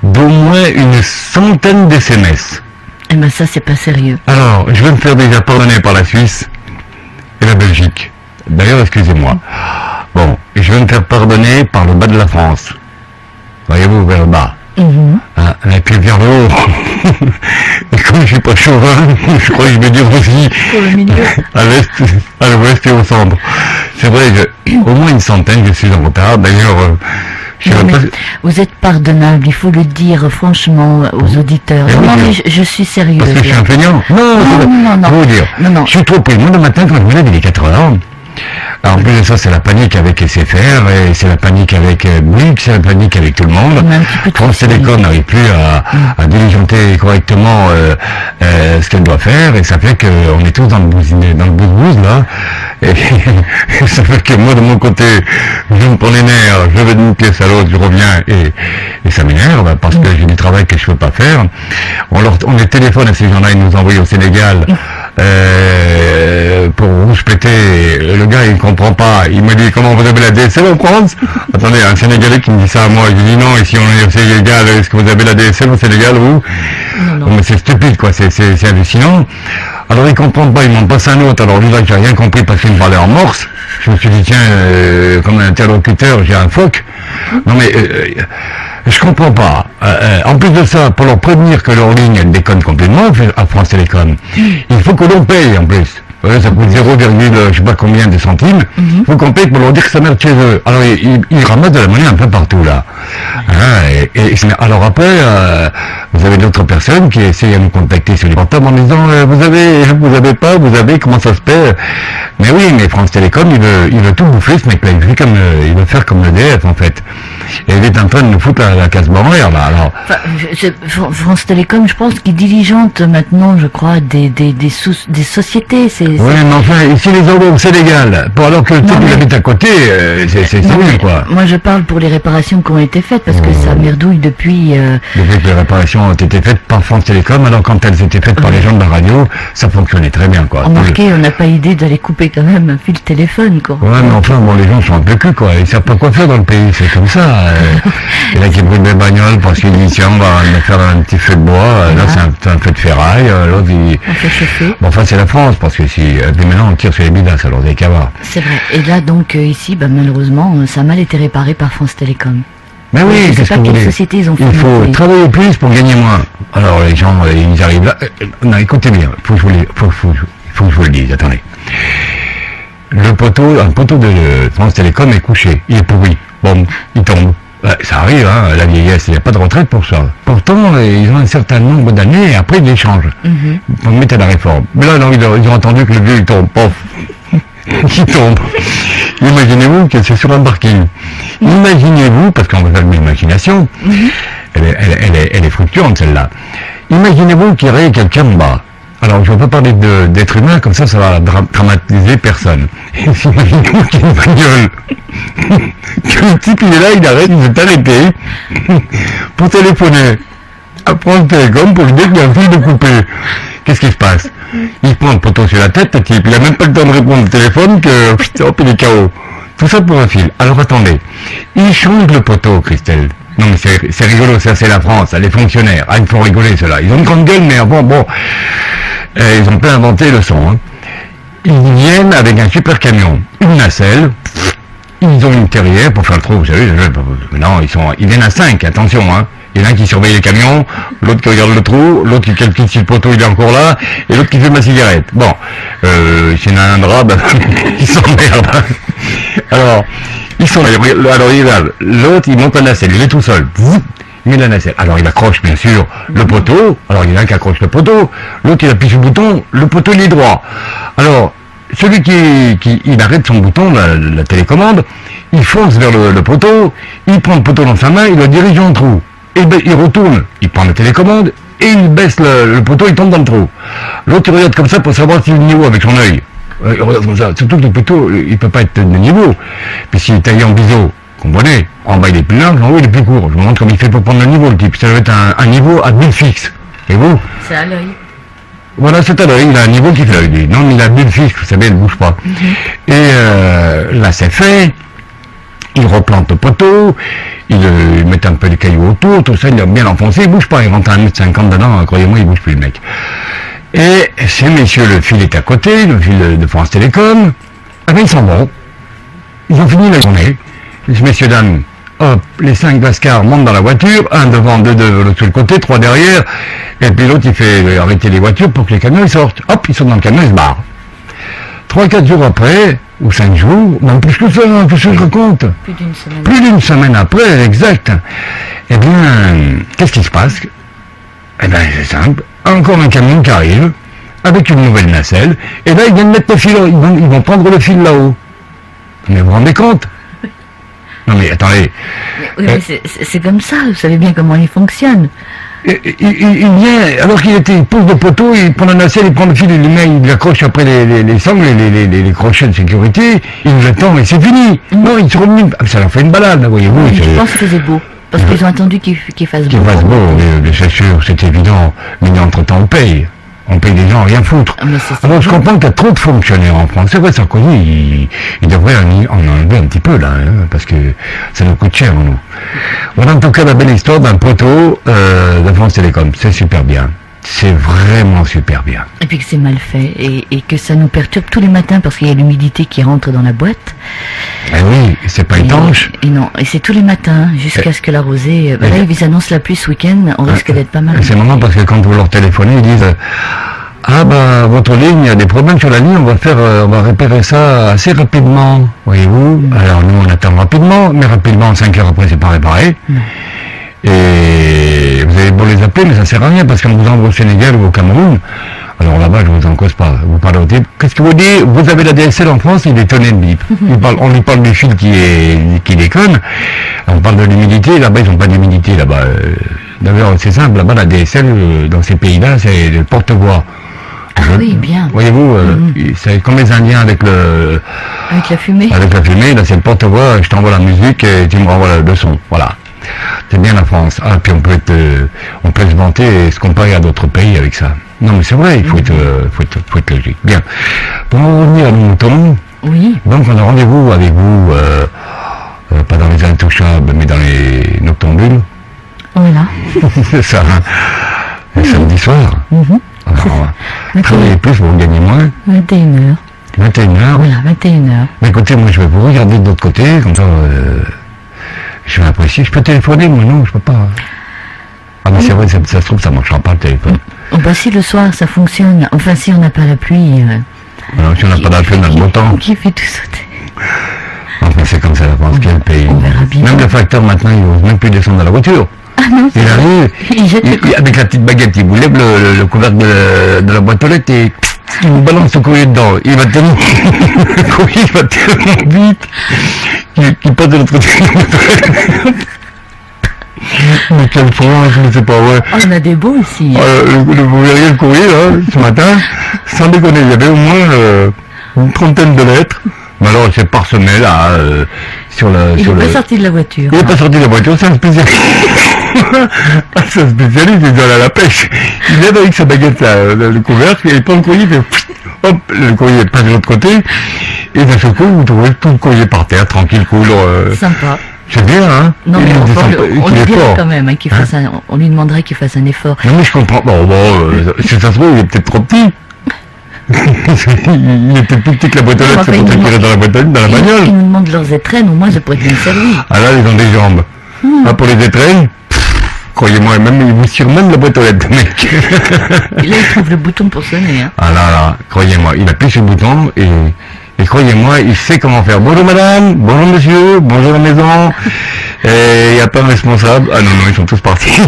d'au moins une centaine d'SMS. Eh ben ça, c'est pas sérieux. Alors, je vais me faire déjà pardonner par la Suisse et la Belgique. D'ailleurs, excusez-moi. Bon, et je vais me faire pardonner par le bas de la France. Voyez-vous, vers le bas. Hein, et puis vers le haut. Et comme je suis pas chauvin, je crois que je vais dire aussi Pour le milieu. à l'est, à l'ouest et au centre. C'est vrai, au moins une centaine, je suis en retard. D'ailleurs, je Non, sais mais pas... vous êtes pardonnable, il faut le dire franchement aux auditeurs. Eh oui, Non, je- mais je suis sérieuse. Parce que je suis un feignant. Non, non, je vais vous dire. Non. Je suis trop pris. Moi, le matin, quand je me lève, il est 4 heures. Alors, en plus de ça, c'est la panique avec SFR, et c'est la panique avec Bouygues, c'est la panique avec tout le monde. On a un petit peu de France Télécom n'arrive plus à diligenter correctement ce qu'elle doit faire, et ça fait qu'on est tous dans le bouse-bouse, là. Et ça fait que moi, de mon côté, je me prends les nerfs, je vais d'une pièce à l'autre, je reviens, et ça m'énerve, parce que j'ai du travail que je peux pas faire. On les téléphone à ces gens-là, ils nous envoient au Sénégal, pour rouge péter. Le gars, il comprend pas. Il me dit, comment vous avez la DSL en France? Attendez, un Sénégalais qui me dit ça à moi. Je dis non, ici on est au Sénégal. Est-ce que vous avez la DSL au Sénégal, vous? Non. Mais c'est stupide, quoi. C'est hallucinant. Alors il comprend pas, il m'en passe un autre. Alors lui là, j'ai rien compris parce qu'il me parlait en morse. Je me suis dit, tiens, comme interlocuteur, j'ai un phoque. Non mais, je comprends pas. En plus de ça, pour leur prévenir que leur ligne, elle déconne complètement à France Télécom, il faut que l'on paye en plus. Ouais, ça coûte 0, je sais pas combien de centimes. Il faut qu'on paye pour leur dire que ça merde chez eux. Alors ils ramassent de la monnaie un peu partout là. Alors après, vous avez d'autres personnes qui essayent de nous contacter sur les portables en disant vous avez, comment ça se fait? Mais oui, mais France Télécom, il veut tout bouffer ce mec-là. Il veut faire comme le DF en fait. Et il est en train de nous foutre la casse-bannière là. Alors. Enfin, France Télécom, je pense qu'il diligente maintenant, je crois, des sociétés. Oui, mais enfin, ici les envoie au Sénégal. Bon, alors que le type, il habite à côté, c'est nul, quoi. Moi, je parle pour les réparations qui ont été faites, parce que ça merdouille depuis... Depuis que les réparations ont été faites par France Télécom, alors quand elles étaient faites par les gens de la radio, ça fonctionnait très bien, quoi. Remarquez, on n'a pas idée d'aller couper quand même un fil téléphone, quoi. Ouais, mais enfin, bon, les gens sont un peu culs, quoi. Ils savent pas quoi faire dans le pays, c'est comme ça. Il y en a qui brûlent des bagnoles parce qu'ils disent, tiens, on va faire un petit feu de bois. Là, c'est un feu de ferraille. L'autre, On fait chauffer. Bon, enfin, c'est la France, parce que puis maintenant, on tire sur les bidasses, alors des cavards. C'est vrai. Et là, donc, ici, malheureusement, ça a mal été réparé par France Télécom. Mais oui, je sais qu'est-ce pas que vous quelle voulez? société ils ont fait. Il faut travailler plus pour gagner moins. Alors les gens, ils arrivent là. Non, écoutez bien, faut que je vous le dise, attendez. Un poteau de France Télécom est couché, il est pourri. Bon, il tombe. Ça arrive, hein, la vieillesse, il n'y a pas de retraite pour ça. Pourtant, ils ont un certain nombre d'années et après ils les changent. Pour le mettre à la réforme. Mais là, non, ils ont entendu que le vieux, il tombe. Pof. Il tombe. Imaginez-vous que c'est sur un parking. Imaginez-vous, parce qu'on va faire une imagination, elle est fluctuante celle-là. Imaginez-vous qu'il y aurait quelqu'un en bas. Alors, je ne veux pas parler d'être humain, comme ça va dramatiser personne. Imaginez-vous qu'il y a une bagnole. Que le type, il est là, il arrête, il s'est arrêté pour téléphoner à France Télécom pour lui dire qu'il y a un fil de coupé. Qu'est-ce qui se passe? Il prend le poteau sur la tête, le type, il n'a même pas le temps de répondre au téléphone que, hop, il est KO. Tout ça pour un fil. Alors attendez, il change le poteau, Christelle. Non mais c'est rigolo, ça c'est la France, les fonctionnaires. Ah, il faut rigoler ceux-là. Ils ont une grande gueule, mais bon, ils ont pas inventé le son. Hein. Ils viennent avec un super camion, une nacelle, ils ont une terrière pour faire le trou, vous savez, non, ils viennent à 5, attention, hein. Il y en a un qui surveille les camions, l'autre qui regarde le trou, l'autre qui calcule si le poteau il est encore là, et l'autre qui fume ma cigarette. Bon, s'il y en a un drap, ils s'emmerdent. Alors, ils sont là, alors l'autre il monte la nacelle, il est tout seul. Il met la nacelle. Alors il accroche bien sûr le poteau, alors il y en a un qui accroche le poteau, l'autre il appuie sur le bouton, le poteau il est droit. Alors, celui il arrête son bouton, la télécommande, il fonce vers le poteau, il prend le poteau dans sa main, il le dirige dans le trou. Et ben il retourne, il prend la télécommande, et il baisse le poteau, il tombe dans le trou. L'autre il regarde comme ça pour savoir s'il est de niveau avec son œil. Il regarde comme ça, surtout que le poteau, il peut pas être de niveau. Puis s'il est taillé en biseau, comprenez, en bas il est plus large, en haut il est plus court. Je vous montre comment il fait pour prendre le niveau, le type. Ça doit être un niveau à bulle fixe. Et vous? C'est à l'œil. Voilà, c'est à l'œil, il a un niveau qui fait l'œil. Non, mais il a bulle fixe, vous savez, elle ne bouge pas. Et là c'est fait. Il replante le poteau, il met un peu de cailloux autour, tout ça, il a bien enfoncé, il bouge pas, il rentre à 1m50 dedans, croyez-moi, il bouge plus le mec. Et ces messieurs, le fil est à côté, le fil de France Télécom, ah ben ils s'en vont, ils ont fini la journée, les messieurs dames, hop, les 5 Lascars montent dans la voiture, un devant, deux de l'autre côté, 3 derrière, et puis l'autre il fait arrêter les voitures pour que les camions ils sortent, hop, ils sont dans le camion, ils se barrent. 3-4 jours après, ou 5 jours, même plus que ça, qu'est-ce que je raconte? Plus d'une semaine. Plus d'une semaine après, exact. Eh bien, qu'est-ce qui se passe? Eh bien, c'est simple. Encore un camion qui arrive, avec une nouvelle nacelle, et là, ils viennent mettre le fil, ils vont prendre le fil là-haut. Mais vous vous rendez compte? Non mais attendez. Oui, mais c'est comme ça, vous savez bien comment il fonctionne. Il vient, alors il pose le poteau, il prend la nacelle, il prend le fil, il le met, il accroche après les sangles, les crochets de sécurité, il le tend et c'est fini. Non, ils se remettent, ça leur fait une balade, voyez-vous. Oui, je pense qu'il faisait beau. Parce qu'ils ont attendu qu'il fasse beau. Qu'il fasse beau, mais c'est sûr, c'est évident. Mais entre-temps, on paye. On paye des gens à rien foutre. Alors je comprends qu'il y a trop de fonctionnaires en France. C'est vrai, Sarkozy, il devrait en enlever un petit peu là, hein, parce que ça nous coûte cher, nous. Voilà en tout cas la belle histoire d'un poteau de France Télécom. C'est super bien. C'est vraiment super bien. Et puis que c'est mal fait et que ça nous perturbe tous les matins parce qu'il y a l'humidité qui rentre dans la boîte. Eh oui, c'est pas étanche. Et non, et c'est tous les matins jusqu'à ce que la rosée... là, ils annoncent la pluie ce week-end, on risque d'être pas mal. C'est marrant parce que quand vous leur téléphonez, ils disent ah bah votre ligne, il y a des problèmes sur la ligne, on va repérer ça assez rapidement, voyez-vous. Alors nous on attend rapidement, mais rapidement 5 heures après c'est pas réparé. Et vous avez beau les appeler, mais ça sert à rien parce qu'on vous envoie au Sénégal ou au Cameroun. Alors là-bas, je vous en cause pas. Vous parlez au type. Qu'est-ce que vous dites? Vous avez la DSL en France, il est tonné de bip. On lui parle du fil qui déconne. On parle de l'humidité. Là-bas, ils n'ont pas d'humidité. Là-bas, d'ailleurs, c'est simple. Là-bas, la DSL, dans ces pays-là, c'est le porte-voix. Ah oui, bien. Voyez-vous, c'est comme les Indiens avec la fumée. Avec la fumée, là, c'est le porte-voix. Je t'envoie la musique et tu me renvoies le son. Voilà. C'est bien la France. Ah, puis on peut se vanter et se comparer à d'autres pays avec ça. Non, mais c'est vrai, il faut être logique. Bien. Pour en revenir à nos moutons, oui. Donc on a rendez-vous avec vous, pas dans les intouchables, mais dans les noctambules. Voilà. C'est ça, hein. Le samedi soir. Alors, travaillez plus, vous gagnez moins. 21h. 21h. Voilà, 21h. Mais écoutez, moi je vais vous regarder de l'autre côté, comme ça... je vais apprécier. Je peux téléphoner, moi non, je peux pas. Ah mais c'est vrai, ça se trouve, ça marchera pas le téléphone. Oh, bah si le soir ça fonctionne, enfin si on n'a pas la pluie... Alors si on n'a pas la pluie, on a le beau temps. Qui fait tout sauter. Enfin c'est comme ça la France, quel pays. On verra bien. Même le facteur maintenant, il n'ose même plus descendre dans la voiture. Ah non, il arrive, avec la petite baguette, il vous lève le couvercle de la boîte aux lettres et il vous balance le courrier dedans. Il va tellement, le courrier va tellement vite qu'il passe de l'autre côté. Mais quelle France, je ne sais pas, ouais. Oh, on a des beaux ici. Vous verriez le courrier, là, ce matin, sans déconner, il y avait au moins une trentaine de lettres. Mais alors, c'est parsemé, là, sur la... Il n'est pas sorti de la voiture. Il n'est pas sorti de la voiture, c'est un spécialiste. C'est un spécialiste, il doit aller à la pêche. Il lève avec sa baguette, là, le couvercle, et il prend le courrier, il fait... Hop, le courrier passe de l'autre côté, et d'un seul coup, vous trouvez tout le courrier par terre, tranquille, cool. Sympa. C'est bien, hein. Non, mais on lui dirait quand même, hein, qu'il fasse on lui demanderait qu'il fasse un effort. Non, mais je comprends. Bon, si ça se trouve, il est peut-être trop petit. Il est peut-être plus petit que la boîte aux lettres, c'est pour ça qu'il est dans la boîte aux lettres, dans la bagnole. Ils nous demandent leurs étrennes, au moins ça pourrait être bien servi. Ah là, ils ont des jambes. Ah, pour les étrennes, croyez-moi, même, ils vous tirent même la boîte aux lettres, mec. Et là, il trouve le bouton pour sonner, hein. Ah là, croyez-moi, il appuie sur le bouton et croyez-moi, il sait comment faire. Bonjour madame, bonjour monsieur, bonjour la maison. Et il n'y a pas de responsable. Ah non, ils sont tous partis.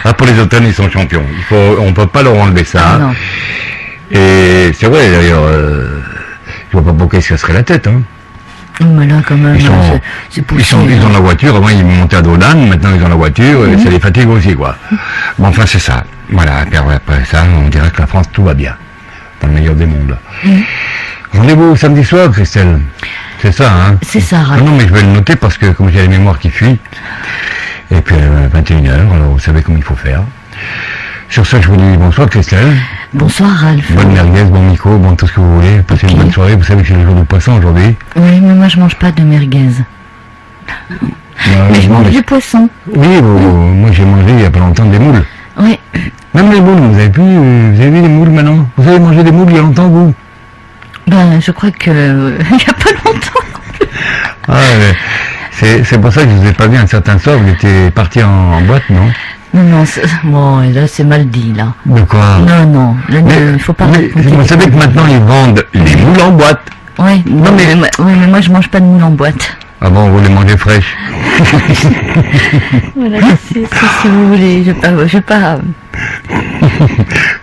Ah, pour les hôtels, ils sont champions. On peut pas leur enlever ça. Ah, non. Et c'est vrai, d'ailleurs, je vois pas pourquoi il se casserait la tête, hein. Mais là, quand même, c'est poussé. Ils ont la voiture, avant ils montaient à Dodane, maintenant ils ont la voiture, et ça les fatigue aussi, quoi. Bon, enfin, c'est ça. Voilà, après ça, on dirait que la France, tout va bien. Dans le meilleur des mondes. Rendez-vous samedi soir, Christelle. C'est ça, hein? C'est ça, Ralph. Non, mais je vais le noter parce que, comme j'ai la mémoire qui fuit, et puis 21h, alors vous savez comment il faut faire. Sur ce, je vous dis bonsoir, Christelle. Bonsoir, Ralph. Bonne merguez, bon Nico, bon tout ce que vous voulez. Passez une bonne soirée. Vous savez que c'est le jour du poisson aujourd'hui. Oui, mais moi, je mange pas de merguez. Mais je mange du poisson. Oui, moi j'ai mangé il y a pas longtemps des moules. Oui. Même les moules, vous avez vu les moules maintenant? Vous avez mangé des moules il y a longtemps, vous? Ben, je crois que il y a pas longtemps. Ah, c'est pour ça que je vous ai pas vu un certain soir, vous étiez parti en boîte, non? Non, bon, là, c'est mal dit, là. De quoi? Non, là, il faut pas... Vous savez que maintenant, ils vendent les moules en boîte. Oui, non, mais moi, je mange pas de moules en boîte. Ah bon, vous les mangez fraîches? Voilà, si vous voulez, je vais pas...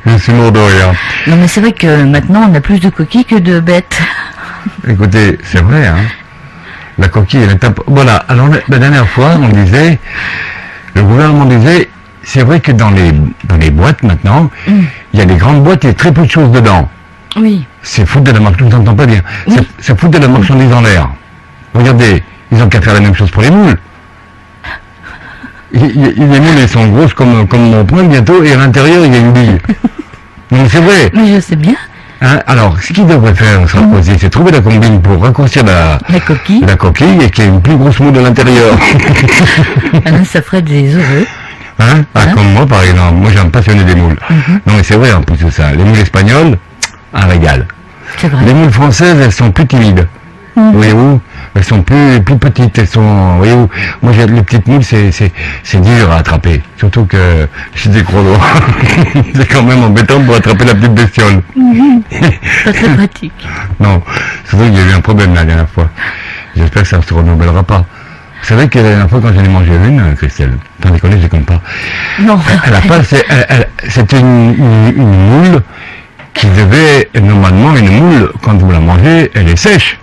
Je suis mort de rire. Non, mais c'est vrai que maintenant, on a plus de coquilles que de bêtes. Écoutez, c'est vrai, hein. La coquille, elle est voilà, alors la dernière fois, on disait, le gouvernement disait, c'est vrai que dans les boîtes maintenant, il y a des grandes boîtes, il y a très peu de choses dedans. Oui. C'est foutre de la marchandise, je ne t'entends pas bien. Oui. C'est foutre de la marchandise en l'air. Regardez, ils ont qu'à faire la même chose pour les moules. Les moules, elles sont grosses comme mon poing bientôt, et à l'intérieur, il y a une bille. Donc c'est vrai. Mais je sais bien. Hein, alors, ce qu'il devrait faire, Sarkozy, c'est trouver la combine pour raccourcir la coquille et qu'il y ait une plus grosse moule à l'intérieur. Alors, ça ferait des heureux. Hein? Comme moi, par exemple. Moi, j'ai un passionné des moules. Non, mais c'est vrai, en plus de ça. Les moules espagnoles, un régal. C'est vrai. Les moules françaises, elles sont plus timides. Voyez-vous? Elles sont plus petites, elles sont, voyez-vous? Moi, les petites moules, c'est dur à attraper. Surtout que j'ai des gros doigts. C'est quand même embêtant pour attraper la petite bestiole. Pas très pratique. Non. Surtout qu'il y a eu un problème la dernière fois. J'espère que ça ne se renouvellera pas. Vous savez que la dernière fois, quand j'en ai mangé une, Christelle, sans déconner, je déconne pas. Non. C'était une moule qui devait, normalement, une moule, quand vous la mangez, elle est sèche.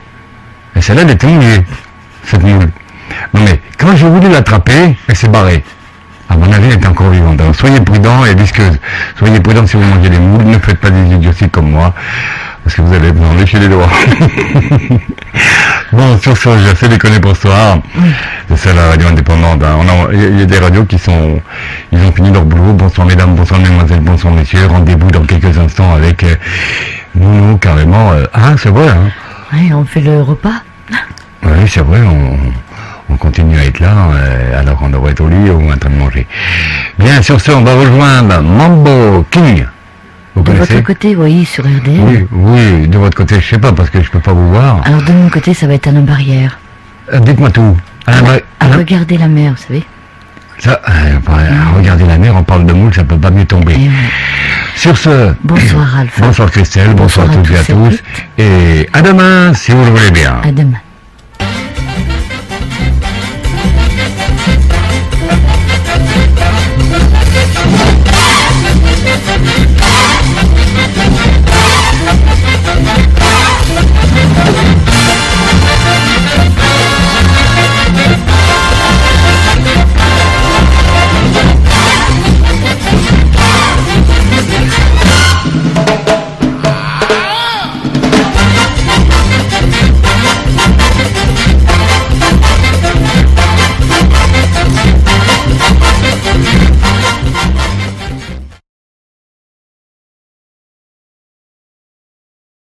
Et celle-là, elle était mouillée, cette moule. Non mais, quand j'ai voulu l'attraper, elle s'est barrée. À mon avis, elle était encore vivante. Alors, soyez prudents et visqueuses. Soyez prudents si vous mangez des moules. Ne faites pas des idioties comme moi. Parce que vous allez vous en lécher les doigts. Bon, sur ce, j'ai assez déconné pour ce soir. C'est ça la radio indépendante. Hein. Il y a des radios qui sont... Ils ont fini leur boulot. Bonsoir mesdames, bonsoir mesdemoiselles, bonsoir messieurs. Rendez-vous dans quelques instants avec nous, carrément. C'est vrai, hein. Oui, on fait le repas. Oui, c'est vrai, on continue à être là, alors qu'on devrait être au lit ou en train de manger. Bien, sur ce, on va rejoindre Mambo King. Vous De connaissez? votre côté, oui, sur RDL. Oui, de votre côté, je sais pas, parce que je peux pas vous voir. Alors, de mon côté, ça va être Alain Barrière. Dites-moi tout. Regardez la mer, vous savez. Ça, regardez la mer, on parle de moules, ça peut pas mieux tomber. Et, Sur ce, bonsoir Alpha. bonsoir Christelle, bonsoir à toutes et à tous. Et à demain, si vous le voulez bien. À demain.